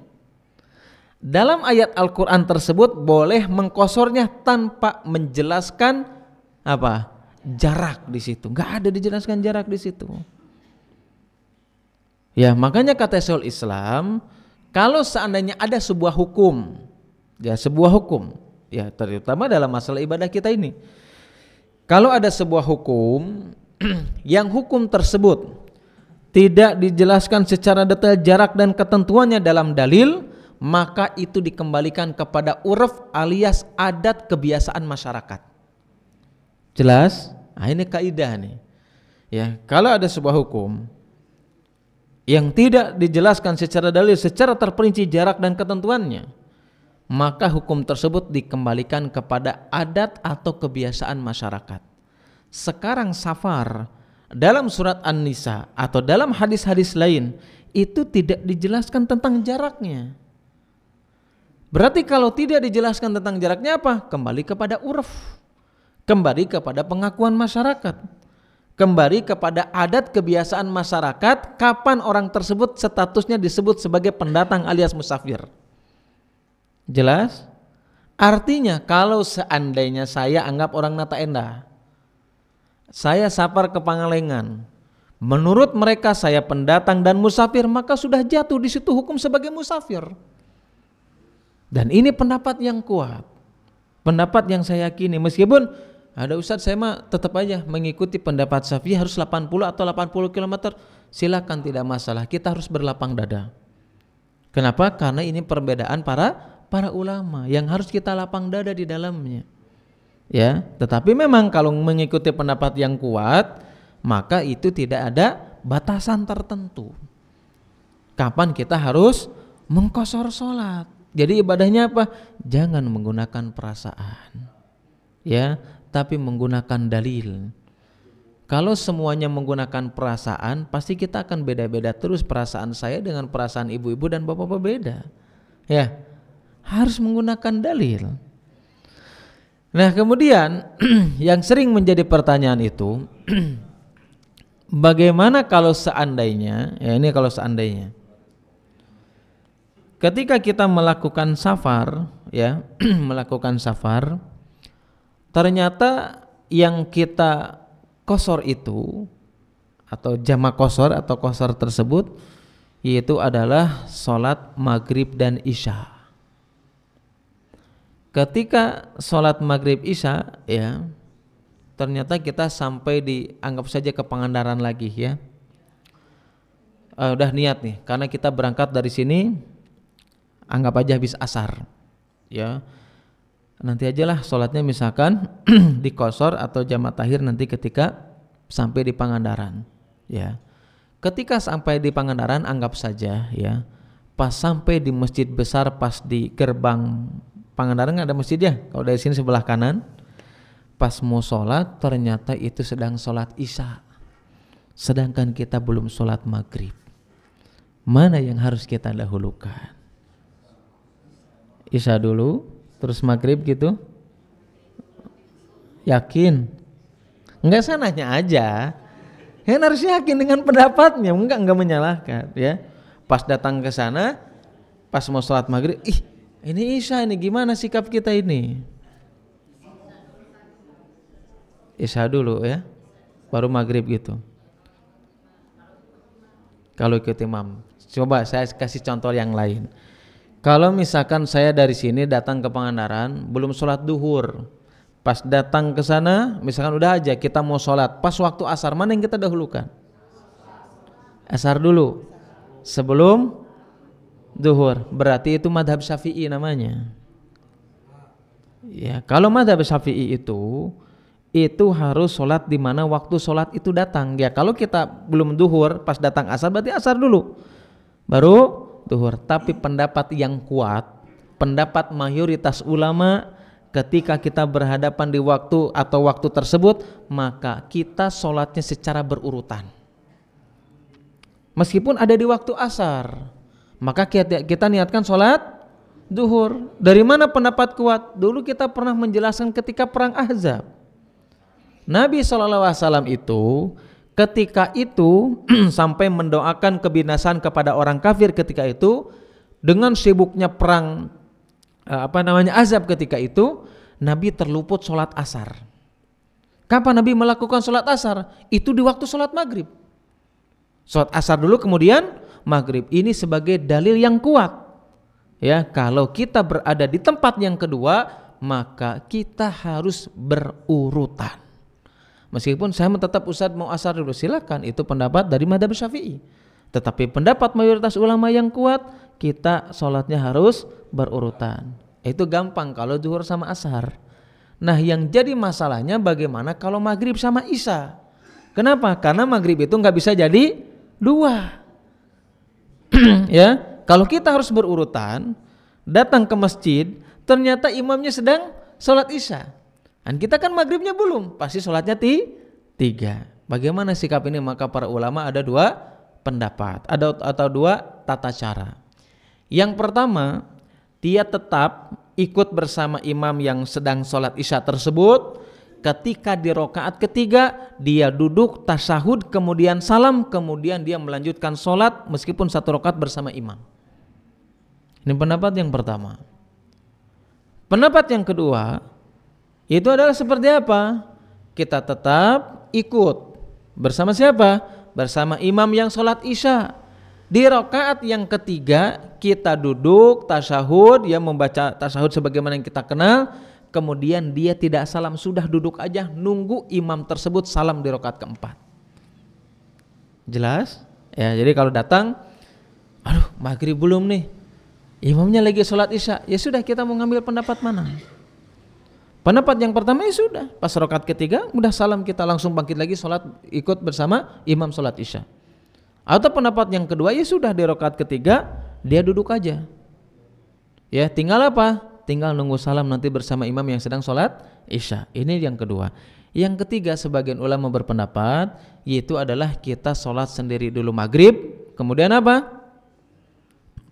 Dalam ayat Al-Qur'an tersebut boleh mengqasharnya tanpa menjelaskan apa? Jarak di situ. Enggak ada dijelaskan jarak di situ. Ya, makanya kata Syekhul Islam, kalau seandainya ada sebuah hukum, ya sebuah hukum, ya terutama dalam masalah ibadah kita ini. Kalau ada sebuah hukum yang hukum tersebut tidak dijelaskan secara detail jarak dan ketentuannya dalam dalil, maka itu dikembalikan kepada urf alias adat kebiasaan masyarakat. Jelas? Nah, ini kaidah nih. Ya, kalau ada sebuah hukum yang tidak dijelaskan secara dalil, secara terperinci jarak dan ketentuannya, maka hukum tersebut dikembalikan kepada adat atau kebiasaan masyarakat. Sekarang safar dalam surat An-Nisa atau dalam hadis-hadis lain itu tidak dijelaskan tentang jaraknya. Berarti kalau tidak dijelaskan tentang jaraknya apa? Kembali kepada urf, kembali kepada pengakuan masyarakat, kembali kepada adat kebiasaan masyarakat, kapan orang tersebut statusnya disebut sebagai pendatang alias musafir. Jelas? Artinya kalau seandainya saya anggap orang Nata Endah, saya safar ke Pangalengan, menurut mereka saya pendatang dan musafir, maka sudah jatuh di situ hukum sebagai musafir. Dan ini pendapat yang kuat, pendapat yang saya yakini. Meskipun ada Ustadz saya mah tetap aja mengikuti pendapat Syafi'i harus 80 atau 80 km, silakan tidak masalah, kita harus berlapang dada. Kenapa? Karena ini perbedaan para ulama yang harus kita lapang dada di dalamnya. Ya, tetapi memang kalau mengikuti pendapat yang kuat, maka itu tidak ada batasan tertentu. Kapan kita harus mengqashar sholat? Jadi ibadahnya apa? Jangan menggunakan perasaan, ya, tapi menggunakan dalil. Kalau semuanya menggunakan perasaan, pasti kita akan beda-beda terus. Perasaan saya dengan perasaan ibu-ibu dan bapak-bapak beda. Ya, harus menggunakan dalil. Nah kemudian yang sering menjadi pertanyaan itu, bagaimana kalau seandainya, ya ini kalau seandainya, ketika kita melakukan safar, ya, melakukan safar, ternyata yang kita qashar itu atau jamak qashar atau qashar tersebut yaitu adalah sholat maghrib dan isya. Ketika sholat maghrib isya, ya, ternyata kita sampai di, anggap saja ke Pangandaran lagi, ya. Udah niat nih, karena kita berangkat dari sini, anggap aja habis asar, ya. Nanti ajalah sholatnya misalkan di qashar atau jamak takhir nanti ketika sampai di Pangandaran, ya. Ketika sampai di Pangandaran, anggap saja, ya, pas sampai di masjid besar, pas di gerbang Pangandaran ada masjid, ya, kalau dari sini sebelah kanan, pas mau sholat ternyata itu sedang sholat isya, sedangkan kita belum sholat maghrib. Mana yang harus kita dahulukan? Isya dulu terus maghrib gitu? Yakin? Enggak, saya nanya aja, Kan harus yakin dengan pendapatnya, enggak menyalahkan ya. Pas datang ke sana, pas mau sholat maghrib, ini Isya ini gimana sikap kita ini? Isya dulu ya, baru maghrib gitu. Kalau ikut imam, coba saya kasih contoh yang lain. Kalau misalkan saya dari sini datang ke Pangandaran, belum sholat duhur, pas datang ke sana, misalkan udah aja kita mau sholat, pas waktu asar mana yang kita dahulukan? Asar dulu, sebelum duhur. Berarti itu madhab Syafi'i namanya. Ya, kalau madhab Syafi'i itu harus sholat di mana waktu sholat itu datang. Ya, kalau kita belum duhur, pas datang asar berarti asar dulu, baru duhur. Tapi pendapat yang kuat, pendapat mayoritas ulama, ketika kita berhadapan di waktu atau waktu tersebut, maka kita sholatnya secara berurutan. Meskipun ada di waktu asar, maka kita niatkan sholat duhur. Dari mana pendapat kuat? Dulu kita pernah menjelaskan ketika perang Ahzab. Nabi SAW itu ketika itu sampai mendoakan kebinasaan kepada orang kafir ketika itu, dengan sibuknya perang Ahzab ketika itu, Nabi terluput sholat asar. Kapan Nabi melakukan sholat asar? Itu di waktu sholat maghrib. Sholat asar dulu kemudian maghrib. Ini sebagai dalil yang kuat. Ya, kalau kita berada di tempat yang kedua, maka kita harus berurutan. Meskipun saya tetap Ustadz mau asar dulu, silakan, itu pendapat dari madhab Syafi'i. Tetapi pendapat mayoritas ulama yang kuat, kita sholatnya harus berurutan. Itu gampang kalau zuhur sama asar. Nah, yang jadi masalahnya bagaimana kalau maghrib sama isya? Kenapa? Karena maghrib itu nggak bisa jadi dua. Ya, kalau kita harus berurutan, datang ke masjid, ternyata imamnya sedang sholat isya. Dan kita kan maghribnya belum, pasti sholatnya tiga. Bagaimana sikap ini? Maka para ulama ada dua pendapat, atau dua tata cara. Yang pertama, dia tetap ikut bersama imam yang sedang sholat isya tersebut. Ketika di rakaat ketiga, dia duduk tasyahud, kemudian salam, kemudian dia melanjutkan sholat meskipun satu rakaat bersama imam. Ini pendapat yang pertama. Pendapat yang kedua, itu adalah seperti apa? Kita tetap ikut bersama siapa? Bersama imam yang sholat isya. Di rakaat yang ketiga kita duduk tasyahud, dia membaca tasyahud sebagaimana yang kita kenal, kemudian dia tidak salam, sudah duduk aja nunggu imam tersebut salam di rakaat keempat. Jelas? Ya, jadi kalau datang, aduh maghrib belum nih, imamnya lagi sholat isya, ya sudah, kita mau ngambil pendapat mana? Pendapat yang pertama, ya sudah, pas rakaat ketiga udah salam, kita langsung bangkit lagi sholat ikut bersama imam sholat isya. Atau pendapat yang kedua, ya sudah, di rakaat ketiga dia duduk aja. Ya, tinggal apa? Tinggal nunggu salam nanti bersama imam yang sedang sholat isya. Ini yang kedua. Yang ketiga, sebagian ulama berpendapat yaitu adalah kita sholat sendiri dulu maghrib, kemudian apa?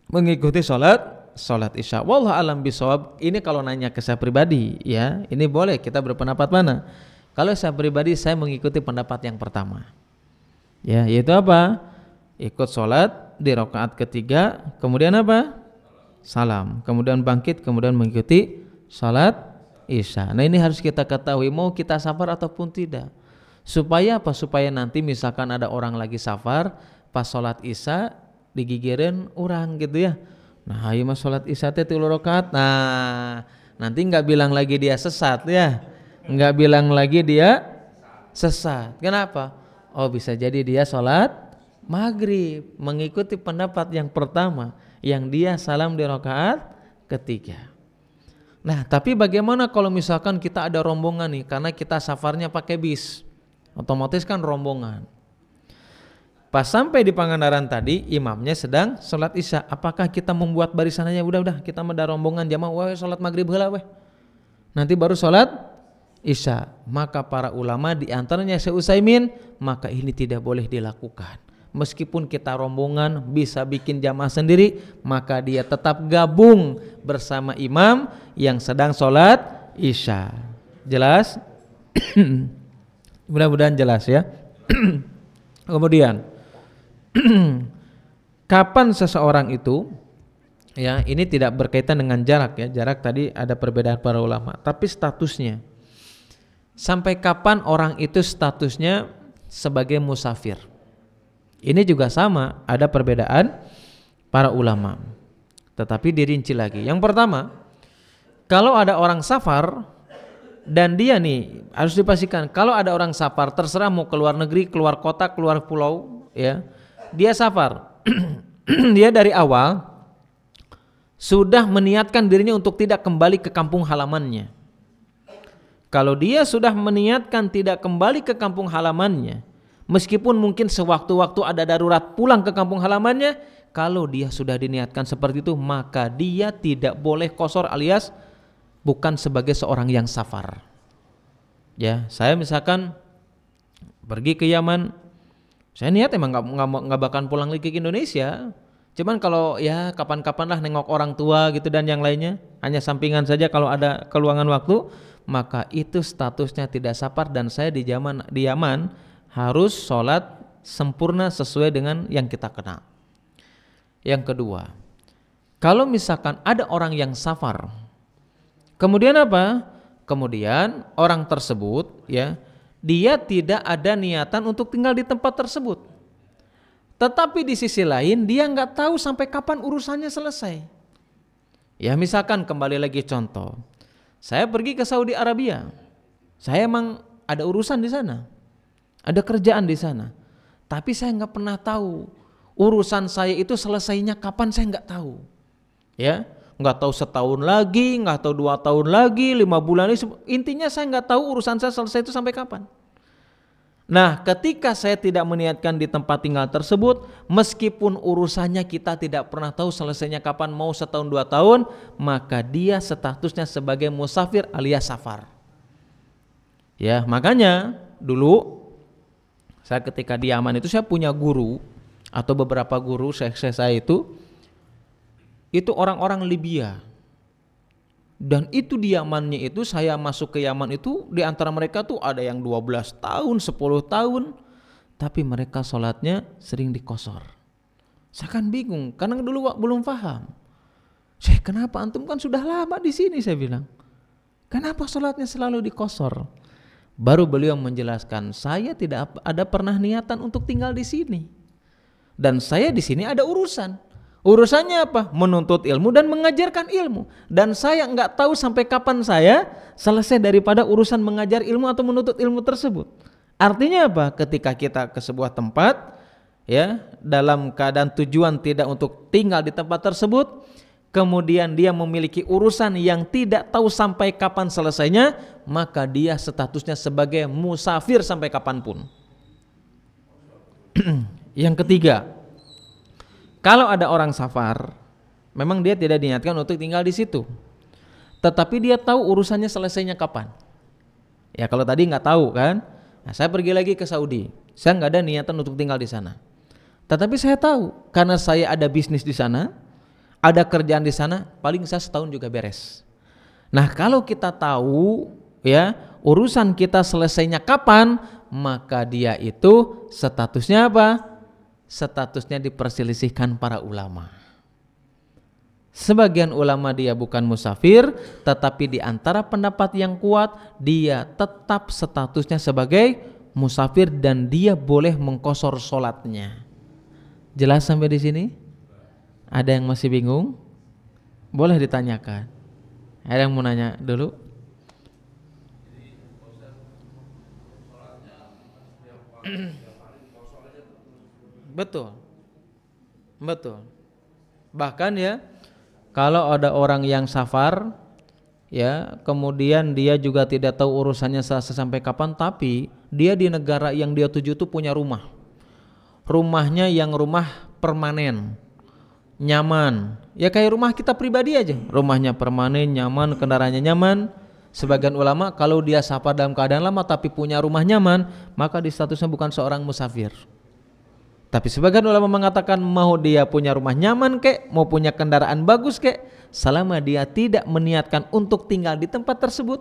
Mengikuti sholat isya. Wallahu alam bisawab. Ini kalau nanya ke saya pribadi, ya, ini boleh kita berpendapat mana? Kalau saya pribadi, saya mengikuti pendapat yang pertama. Ya, yaitu apa? Ikut sholat di rakaat ketiga, kemudian apa? Salam, kemudian bangkit, kemudian mengikuti sholat isya. Nah, ini harus kita ketahui, mau kita safar ataupun tidak. Supaya apa? Supaya nanti misalkan ada orang lagi safar, pas sholat isya digigirin orang gitu ya. Nah, ayo mas sholat isya teh 3 rakaat. Nah, nanti nggak bilang lagi dia sesat ya, nggak bilang lagi dia sesat. Kenapa? Oh, bisa jadi dia sholat maghrib mengikuti pendapat yang pertama, yang dia salam di rakaat ketiga. Nah, tapi bagaimana kalau misalkan kita ada rombongan nih, karena kita safarnya pakai bis, otomatis kan rombongan. Pas sampai di Pangandaran tadi, imamnya sedang sholat isya. Apakah kita membuat barisannya? Udah kita ada rombongan jamaah, wah sholat maghrib heula weh, nanti baru sholat isya. Maka para ulama di antaranya Syekh Utsaimin, maka ini tidak boleh dilakukan. Meskipun kita rombongan bisa bikin jamaah sendiri, maka dia tetap gabung bersama imam yang sedang sholat isya. Jelas? Mudah-mudahan jelas ya. Kemudian kapan seseorang itu, ya ini tidak berkaitan dengan jarak ya, jarak tadi ada perbedaan para ulama, tapi statusnya. Sampai kapan orang itu statusnya sebagai musafir? Ini juga sama, ada perbedaan para ulama. Tetapi dirinci lagi. Yang pertama, kalau ada orang safar dan dia nih harus dipastikan, kalau ada orang safar terserah mau keluar negeri, keluar kota, keluar pulau, ya. Dia safar. Dia dari awal sudah meniatkan dirinya untuk tidak kembali ke kampung halamannya. Kalau dia sudah meniatkan tidak kembali ke kampung halamannya, meskipun mungkin sewaktu-waktu ada darurat pulang ke kampung halamannya, kalau dia sudah diniatkan seperti itu, maka dia tidak boleh qashar alias bukan sebagai seorang yang safar. Ya, saya misalkan pergi ke Yaman, saya niat emang nggak bakalan pulang lagi ke Indonesia. Cuman kalau ya kapan-kapan lah nengok orang tua gitu dan yang lainnya, hanya sampingan saja kalau ada keluangan waktu, maka itu statusnya tidak safar dan saya di Yaman harus sholat sempurna sesuai dengan yang kita kenal. Yang kedua, kalau misalkan ada orang yang safar, kemudian apa? Kemudian orang tersebut ya, dia tidak ada niatan untuk tinggal di tempat tersebut. Tetapi di sisi lain dia nggak tahu sampai kapan urusannya selesai. Ya misalkan kembali lagi contoh, saya pergi ke Saudi Arabia, saya emang ada urusan di sana, ada kerjaan di sana, tapi saya nggak pernah tahu urusan saya itu selesainya kapan, saya nggak tahu. Ya, nggak tahu setahun lagi, nggak tahu 2 tahun lagi, 5 bulan lagi, intinya saya nggak tahu urusan saya selesai itu sampai kapan. Nah, ketika saya tidak meniatkan di tempat tinggal tersebut, meskipun urusannya kita tidak pernah tahu selesainya kapan, mau setahun 2 tahun, maka dia statusnya sebagai musafir alias safar. Ya, makanya dulu saya ketika di Yaman itu saya punya guru atau beberapa guru syekh saya itu orang-orang Libya. Dan itu di Yamannya itu, saya masuk ke Yaman itu, di antara mereka tuh ada yang 12 tahun, 10 tahun, tapi mereka sholatnya sering dikosor. Saya kan bingung, karena dulu belum paham. Syekh, kenapa antum kan sudah lama di sini, saya bilang. Kenapa sholatnya selalu dikosor? Baru beliau menjelaskan, saya tidak ada pernah niatan untuk tinggal di sini. Dan saya di sini ada urusan. Urusannya apa? Menuntut ilmu dan mengajarkan ilmu. Dan saya enggak tahu sampai kapan saya selesai daripada urusan mengajar ilmu atau menuntut ilmu tersebut. Artinya apa? Ketika kita ke sebuah tempat, ya, dalam keadaan tujuan tidak untuk tinggal di tempat tersebut, kemudian dia memiliki urusan yang tidak tahu sampai kapan selesainya, maka dia statusnya sebagai musafir sampai kapanpun. Yang ketiga, kalau ada orang safar, memang dia tidak diniatkan untuk tinggal di situ, tetapi dia tahu urusannya selesainya kapan. Ya kalau tadi nggak tahu kan, nah, saya pergi lagi ke Saudi, saya nggak ada niatan untuk tinggal di sana, tetapi saya tahu karena saya ada bisnis di sana, ada kerjaan di sana, paling saya setahun juga beres. Nah kalau kita tahu ya urusan kita selesainya kapan, maka dia itu statusnya apa? Statusnya diperselisihkan para ulama. Sebagian ulama dia bukan musafir, tetapi di antara pendapat yang kuat dia tetap statusnya sebagai musafir dan dia boleh mengqashar sholatnya. Jelas sampai di sini? Ada yang masih bingung? Boleh ditanyakan. Ada yang mau nanya dulu? Betul. Bahkan ya, kalau ada orang yang safar, ya, kemudian dia juga tidak tahu urusannya sampai kapan, tapi dia di negara yang dia tuju itu punya rumah. Rumahnya yang rumah permanen, nyaman. Ya kayak rumah kita pribadi aja. Rumahnya permanen, nyaman, kendaraannya nyaman. Sebagian ulama kalau dia safar dalam keadaan lama tapi punya rumah nyaman, maka di statusnya bukan seorang musafir. Tapi sebagian ulama mengatakan mau dia punya rumah nyaman kek, mau punya kendaraan bagus kek, selama dia tidak meniatkan untuk tinggal di tempat tersebut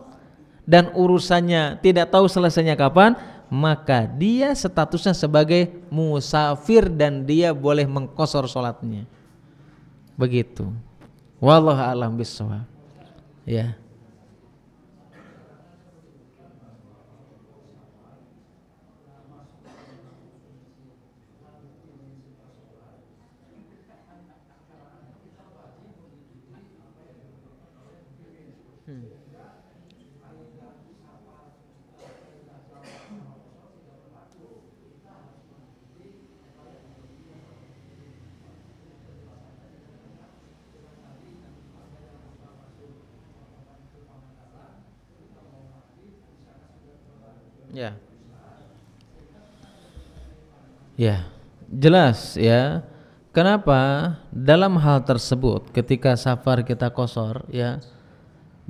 dan urusannya tidak tahu selesainya kapan, maka dia statusnya sebagai musafir dan dia boleh mengqashar sholatnya. Begitu. Wallahu a'lam bishawab. Ya. Ya. Ya, jelas ya. Kenapa dalam hal tersebut ketika safar kita qashar ya,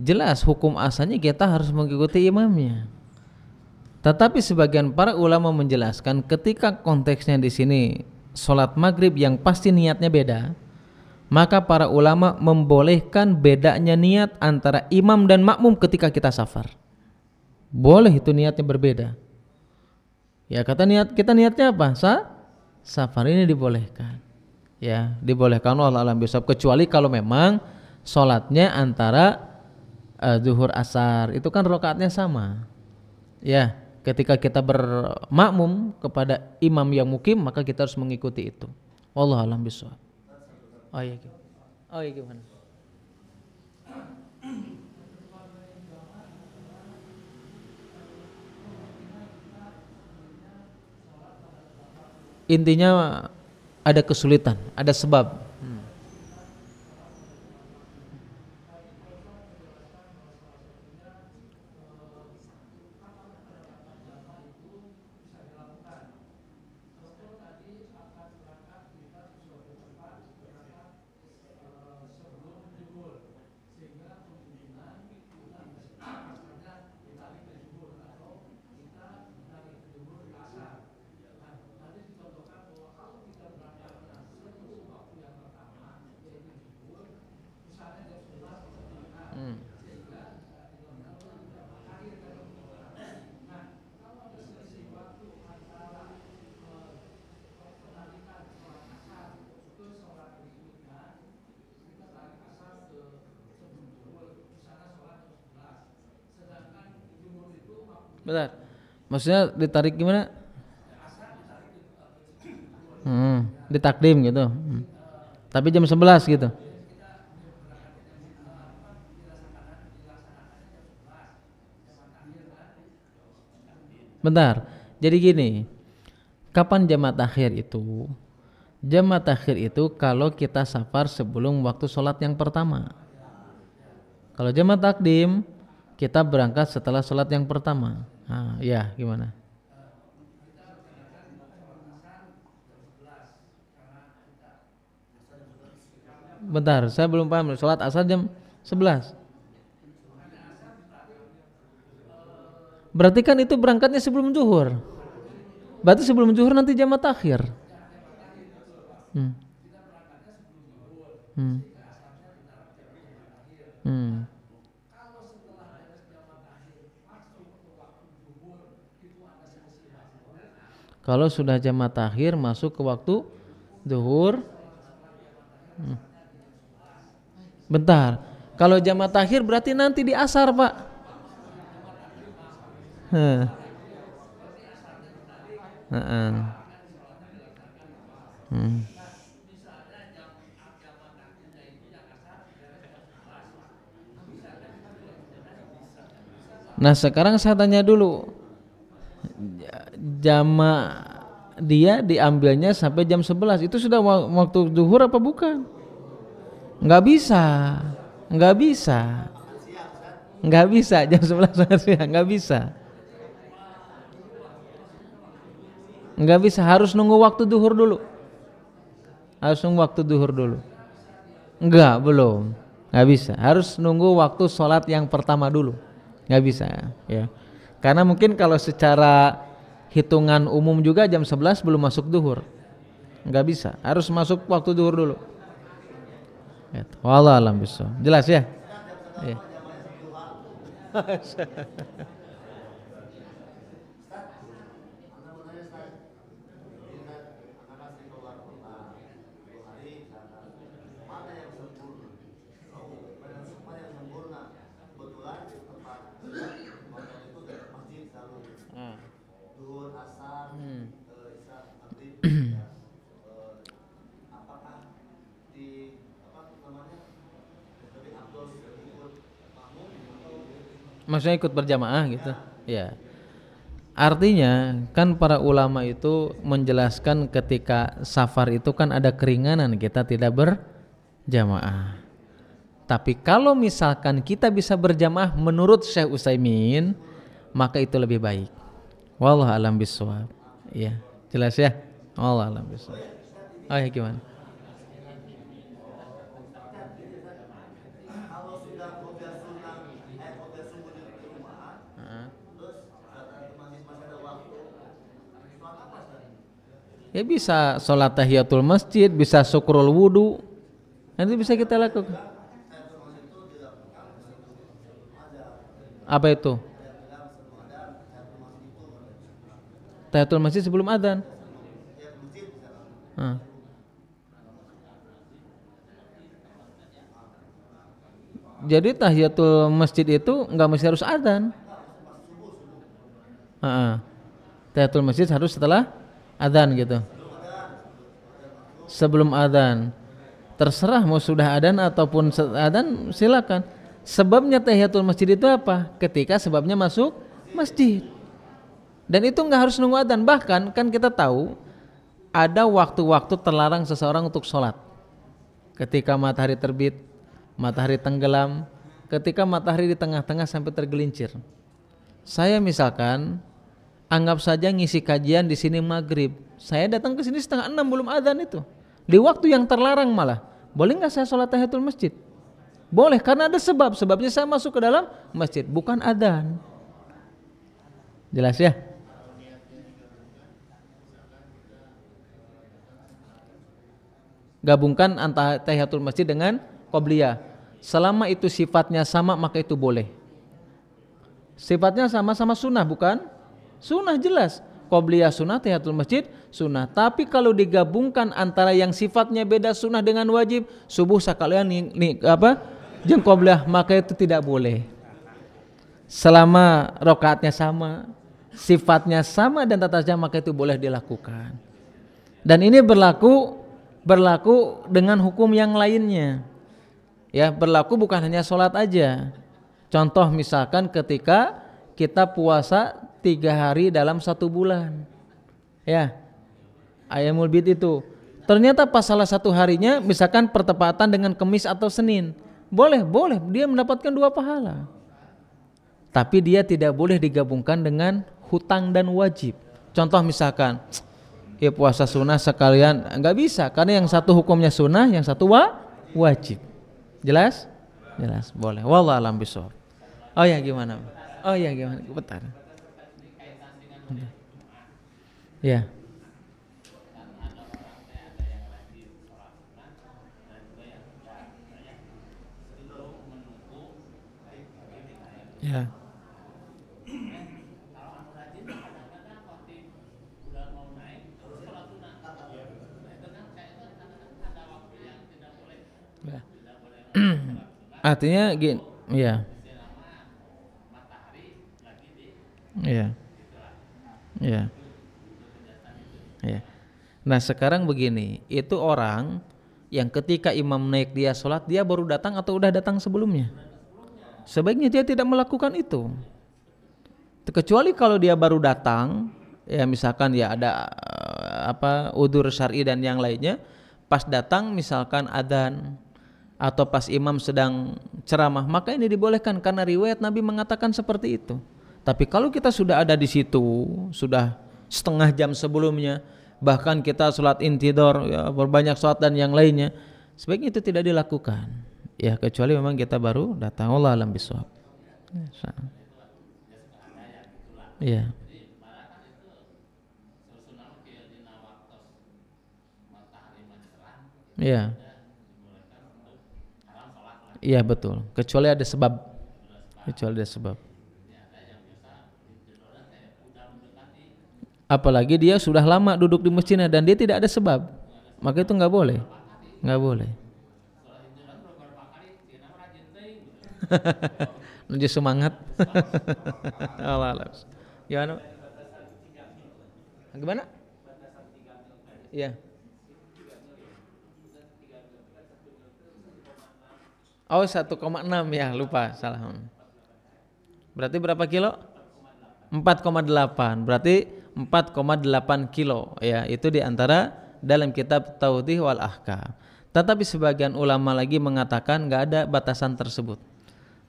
jelas hukum asalnya kita harus mengikuti imamnya. Tetapi sebagian para ulama menjelaskan ketika konteksnya di sini sholat maghrib yang pasti niatnya beda, maka para ulama membolehkan bedanya niat antara imam dan makmum ketika kita safar. Boleh itu niatnya berbeda. Ya kata kita niatnya apa? Safar ini dibolehkan. Ya dibolehkan Allah alam bisawab, kecuali kalau memang sholatnya antara zuhur asar itu kan rakaatnya sama. Ya ketika kita bermakmum kepada imam yang mukim maka kita harus mengikuti itu. Allah alam bisawab. Oh iya gimana? Intinya ada kesulitan, ada sebab. Bentar. Maksudnya ditarik gimana? Ditakdim gitu. Tapi jam 11 gitu. Bentar. Jadi gini. Kapan jamak takhir itu? Jamak takhir itu kalau kita safar sebelum waktu sholat yang pertama. Kalau jamak takdim kita berangkat setelah sholat yang pertama. Nah, ya gimana? Bentar, saya belum paham. Sholat asar jam 11. Berarti kan itu berangkatnya sebelum zuhur. Berarti sebelum zuhur nanti jamak takhir. Kalau sudah jamak takhir masuk ke waktu zuhur. Bentar. Kalau jamak takhir berarti nanti di asar, Pak. Nah sekarang saya tanya dulu, jamak dia diambilnya sampai jam 11 itu sudah waktu zuhur apa bukan? Nggak bisa jam 11 siang, nggak bisa, harus nunggu waktu zuhur dulu. Nggak bisa, harus nunggu waktu sholat yang pertama dulu. Nggak bisa ya, karena mungkin kalau secara hitungan umum juga jam 11 belum masuk zuhur, nggak bisa, harus masuk waktu zuhur dulu. Wallah alam bisa, jelas ya. Maksudnya ikut berjamaah gitu. Ya. Artinya kan para ulama itu menjelaskan ketika safar itu kan ada keringanan kita tidak berjamaah. Tapi kalau misalkan kita bisa berjamaah menurut Syekh Utsaimin, maka itu lebih baik. Wallahu a'lam bishawab. Iya, jelas ya? Wallahu a'lam bishawab. Oh ya gimana? Ya bisa sholat tahiyatul masjid, bisa syukrul wudu, nanti bisa kita lakukan. Apa itu? Tahiyatul masjid sebelum adzan. Jadi tahiyatul masjid itu nggak mesti harus adzan. Tahiyatul masjid harus setelah adzan gitu. Sebelum adzan. Terserah mau sudah adzan ataupun adzan silakan. Sebabnya tahiyatul masjid itu apa? Ketika sebabnya masuk masjid. Dan itu nggak harus nunggu adzan. Bahkan kan kita tahu ada waktu-waktu terlarang seseorang untuk sholat. Ketika matahari terbit, matahari tenggelam, ketika matahari di tengah-tengah sampai tergelincir. Saya misalkan anggap saja ngisi kajian di sini maghrib. Saya datang ke sini 5:30 belum adzan itu. Di waktu yang terlarang malah. Boleh nggak saya sholat tahiyatul masjid? Boleh karena ada sebab. Sebabnya saya masuk ke dalam masjid, bukan adzan. Jelas ya? Gabungkan antara tahiyatul masjid dengan qobliyah. Selama itu sifatnya sama maka itu boleh. Sifatnya sama-sama sunnah bukan? Sunnah jelas. Qobliyah sunnah, tahiyatul masjid sunnah. Tapi kalau digabungkan antara yang sifatnya beda sunnah dengan wajib, subuh sekalian jeung qobliyah, maka itu tidak boleh. Selama rakaatnya sama, sifatnya sama dan tata cara maka itu boleh dilakukan. Dan ini berlaku dengan hukum yang lainnya. Ya, berlaku bukan hanya sholat aja. Contoh misalkan ketika kita puasa 3 hari dalam 1 bulan. Ya, Ayyamul Bid itu. Ternyata pas salah satu harinya misalkan pertepatan dengan Kamis atau Senin. Boleh, dia mendapatkan 2 pahala. Tapi dia tidak boleh digabungkan dengan hutang dan wajib. Contoh misalkan, ya puasa sunnah sekalian, enggak bisa. Karena yang satu hukumnya sunnah, yang satu wajib. Jelas? Jelas, boleh. Wallahu a'lam bishawab. Oh ya gimana? Bentar. Ya. Ya. Ya. Artinya gini, ya. Iya. Iya. Iya. Nah, sekarang begini, itu orang yang ketika imam naik dia sholat, dia baru datang atau udah datang sebelumnya? Sebaiknya dia tidak melakukan itu. Kecuali kalau dia baru datang, ya misalkan ya ada udzur syar'i dan yang lainnya, pas datang misalkan adzan atau pas imam sedang ceramah, maka ini dibolehkan karena riwayat Nabi mengatakan seperti itu. Tapi kalau kita sudah ada di situ, sudah setengah jam sebelumnya, bahkan kita sholat intidor, ya, berbanyak sholat dan yang lainnya, sebaiknya itu tidak dilakukan. Ya kecuali memang kita baru datang. Wallahu a'lam bishawab. Iya. Iya. Iya betul. Kecuali ada sebab. Apalagi dia sudah lama duduk di masjidnya dan dia tidak ada sebab, maka itu nggak boleh. Nunjuk semangat. Allah. Gimana? Iya. Oh 1,6 ya, lupa salah. Berarti berapa kilo? 4,8. Berarti 4,8 kilo ya, itu diantara dalam kitab Tawdih wal Ahkam. Tetapi sebagian ulama lagi mengatakan nggak ada batasan tersebut.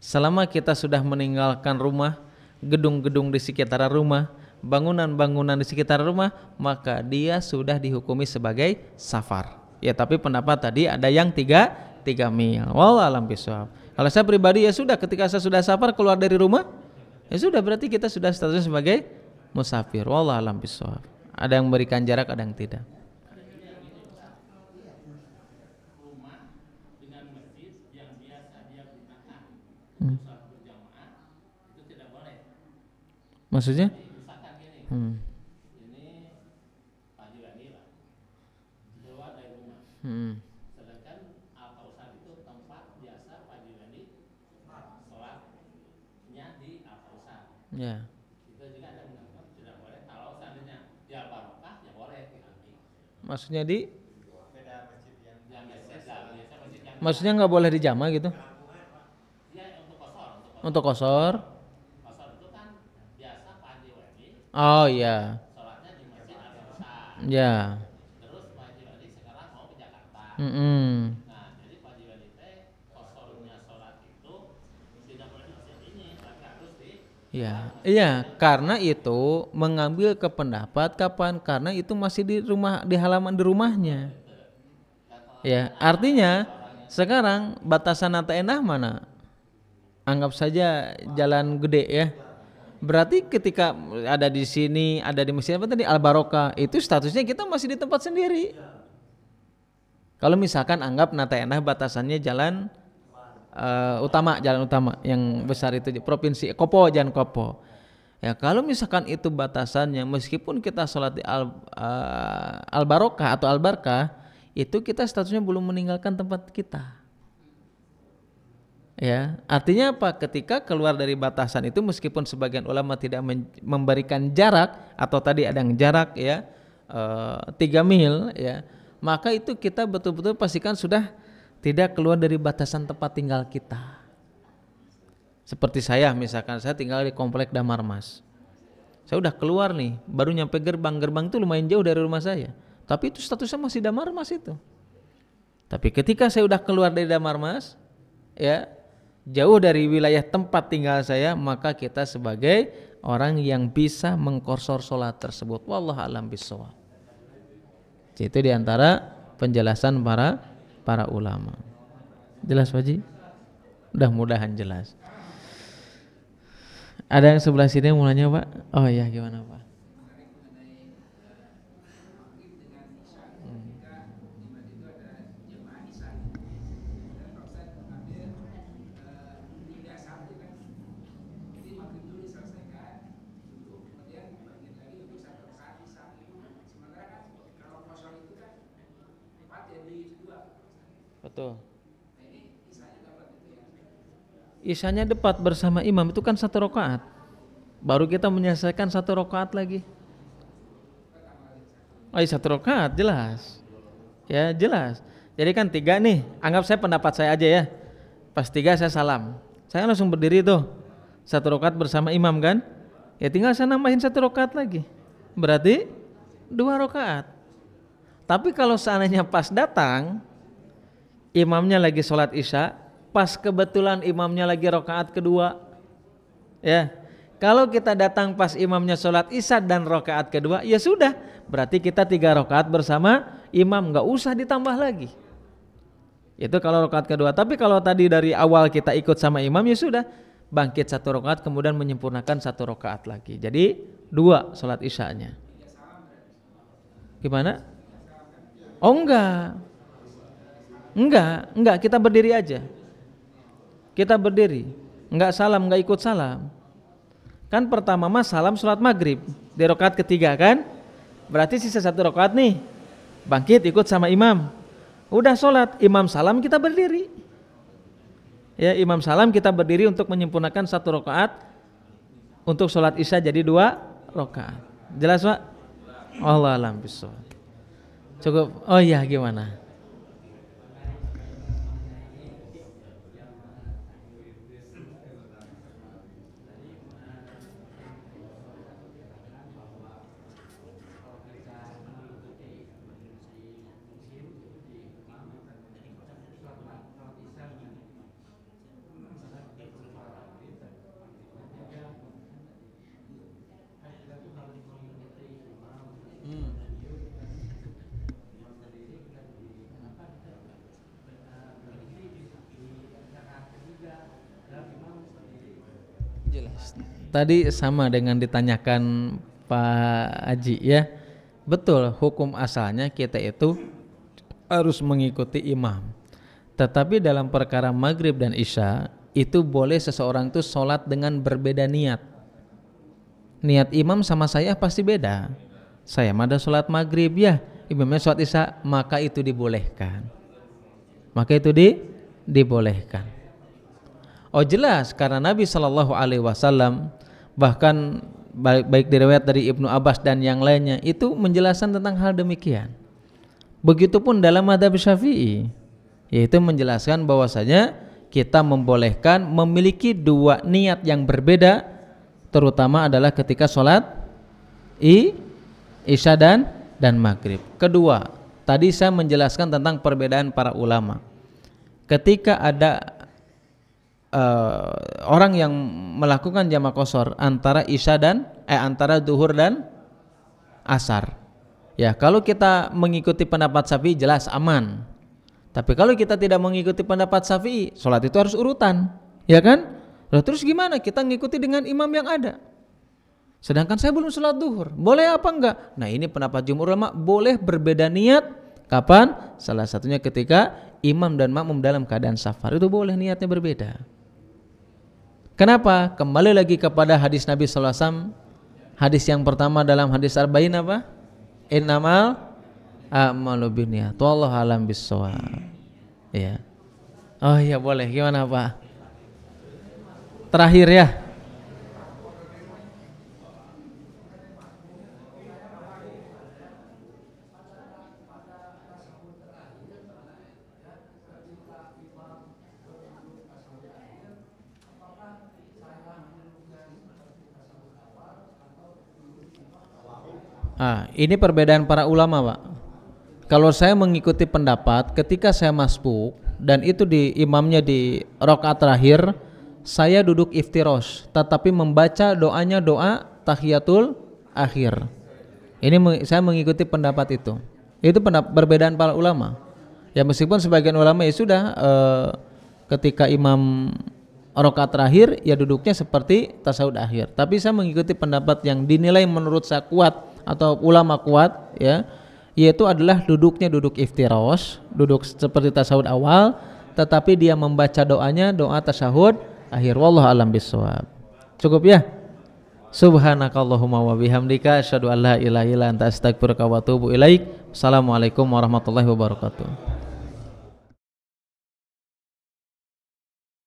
Selama kita sudah meninggalkan rumah, gedung-gedung di sekitar rumah, bangunan-bangunan di sekitar rumah, maka dia sudah dihukumi sebagai safar. Ya, tapi pendapat tadi ada yang 3 mil. Wallahu a'lam bishawab. Kalau saya pribadi ya sudah, ketika saya sudah safar keluar dari rumah, ya sudah, berarti kita sudah statusnya sebagai musafir. Wallahu a'lam bishawab. Ada yang memberikan jarak, ada yang tidak. Maksudnya? Sedangkan Al-Kausar itu tempat biasa pagi tadi sholatnya di Al-Kausar. Ya. Itu juga ada mengatakan tidak boleh kalau seandainya di Al-Barokah ya boleh. Maksudnya di? Beda masjid yang biasa masjid yang. Maksudnya nggak boleh dijama gitu? Ya untuk kosor. Untuk kosor? Kosor itu kan biasa pagi tadi. Oh iya. Sholatnya di masjid Al-Kausar. Ya. Nah, jadi kewajiban itu kosornya sholat itu tidak boleh di masjid ini, tapi harus di. Iya, karena itu mengambil ke pendapat kapan? Karena itu masih di rumah, di halaman di rumahnya. Ya, artinya sekarang batasan nata enah mana? Anggap saja jalan gede ya. Berarti ketika ada di sini, ada di masjid apa tadi Al-Barokah, itu statusnya kita masih di tempat sendiri. Kalau misalkan anggap nata enah batasannya jalan jalan utama yang besar itu provinsi Kopo, jalan Kopo. Ya, kalau misalkan itu batasannya, meskipun kita sholat di Al-Barokah atau Al-Barkah, itu kita statusnya belum meninggalkan tempat kita. Ya, artinya apa? Ketika keluar dari batasan itu, meskipun sebagian ulama tidak memberikan jarak atau tadi ada yang jarak ya 3 mil ya, maka itu kita betul-betul pastikan sudah tidak keluar dari batasan tempat tinggal kita. Seperti saya, misalkan saya tinggal di komplek Damar Mas. Saya udah keluar nih, baru nyampe gerbang itu lumayan jauh dari rumah saya. Tapi itu statusnya masih Damar Mas itu. Tapi ketika saya udah keluar dari Damar Mas, ya jauh dari wilayah tempat tinggal saya, maka kita sebagai orang yang bisa mengkorsor sholat tersebut. Wallahu a'lam bishawab. Itu diantara penjelasan para ulama. Jelas Pak Ji? Mudah-mudahan jelas. Ada yang sebelah sini yang mau nanya Pak? Oh iya, gimana Pak? Betul. Isanya depat bersama imam itu kan 1 rakaat. Baru kita menyelesaikan 1 rakaat lagi. Oh, 1 rakaat jelas. Ya jelas. Jadi kan 3 nih. Anggap saya pendapat saya aja ya. Pas 3 saya salam. Saya langsung berdiri tuh. 1 rakaat bersama imam kan. Ya tinggal saya nambahin 1 rakaat lagi. Berarti 2 rakaat. Tapi kalau seandainya pas datang, imamnya lagi sholat isya, pas kebetulan imamnya lagi rakaat kedua, ya. Kalau kita datang pas imamnya sholat isya dan rakaat kedua, ya sudah, berarti kita 3 rakaat bersama imam, nggak usah ditambah lagi. Itu kalau rakaat kedua. Tapi kalau tadi dari awal kita ikut sama imam, ya sudah, bangkit 1 rakaat kemudian menyempurnakan 1 rakaat lagi. Jadi 2 sholat isyanya. Gimana? Oh enggak, kita berdiri aja. Kita berdiri, enggak salam, enggak ikut salam. Kan pertama mas salam sholat maghrib di rakaat ketiga kan, berarti sisa 1 rakaat nih, bangkit ikut sama imam. Udah sholat, imam salam kita berdiri. Ya, imam salam kita berdiri untuk menyempurnakan 1 rakaat. Untuk sholat isya jadi 2 rakaat. Jelas Pak? Allah alam bishawab. Cukup. Oh iya, gimana? tadi sama dengan ditanyakan Pak Haji ya. Betul, hukum asalnya kita itu harus mengikuti imam. Tetapi dalam perkara maghrib dan isya itu boleh seseorang itu sholat dengan berbeda niat. Niat imam sama saya pasti beda. Saya ada sholat maghrib ya, imamnya sholat isya, maka itu dibolehkan. Maka itu dibolehkan. Oh jelas, karena Nabi SAW bahkan baik diriwayat dari Ibnu Abbas dan yang lainnya itu menjelaskan tentang hal demikian. Begitupun dalam mazhab Syafi'i, yaitu menjelaskan bahwasanya kita membolehkan memiliki dua niat yang berbeda, terutama adalah ketika sholat isya dan maghrib. Kedua, tadi saya menjelaskan tentang perbedaan para ulama. Ketika ada orang yang melakukan jamak qashar antara isya antara zuhur dan asar. Ya, kalau kita mengikuti pendapat Syafi'i jelas aman. Tapi kalau kita tidak mengikuti pendapat Syafi'i, sholat itu harus urutan, ya kan? Lalu terus gimana? Kita ngikuti dengan imam yang ada. Sedangkan saya belum sholat zuhur, boleh apa enggak? Nah ini pendapat jumhur ulama, boleh berbeda niat. Kapan? Salah satunya ketika imam dan makmum dalam keadaan safar, itu boleh niatnya berbeda. Kenapa? Kembali lagi kepada hadis Nabi SAW. Hadis yang pertama dalam hadis Arba'in apa? Innamal a'malu binniyat, wallahu a'lam bissawab. Ya. Oh iya boleh. Gimana Pak? Terakhir ya. Ini perbedaan para ulama, Pak. Kalau saya mengikuti pendapat ketika saya masbuk dan itu di imamnya di rakaat terakhir, saya duduk iftirosh, tetapi membaca doanya doa tahiyatul akhir. Ini saya mengikuti pendapat itu. Itu perbedaan para ulama. Ya meskipun sebagian ulama ya sudah ketika imam rakaat terakhir ya duduknya seperti tasawuf akhir. Tapi saya mengikuti pendapat yang dinilai menurut saya kuat atau ulama kuat ya, yaitu adalah duduknya duduk iftirash, duduk seperti tasawuf awal, tetapi dia membaca doanya doa tasawuf akhir. Wallahu a'lam bissawab. Cukup ya? Subhanakallahumma wa bihamdika asyhadu an la ilaha illa anta astaghfiruka wa atubu ilaik. Assalamualaikum warahmatullahi wabarakatuh.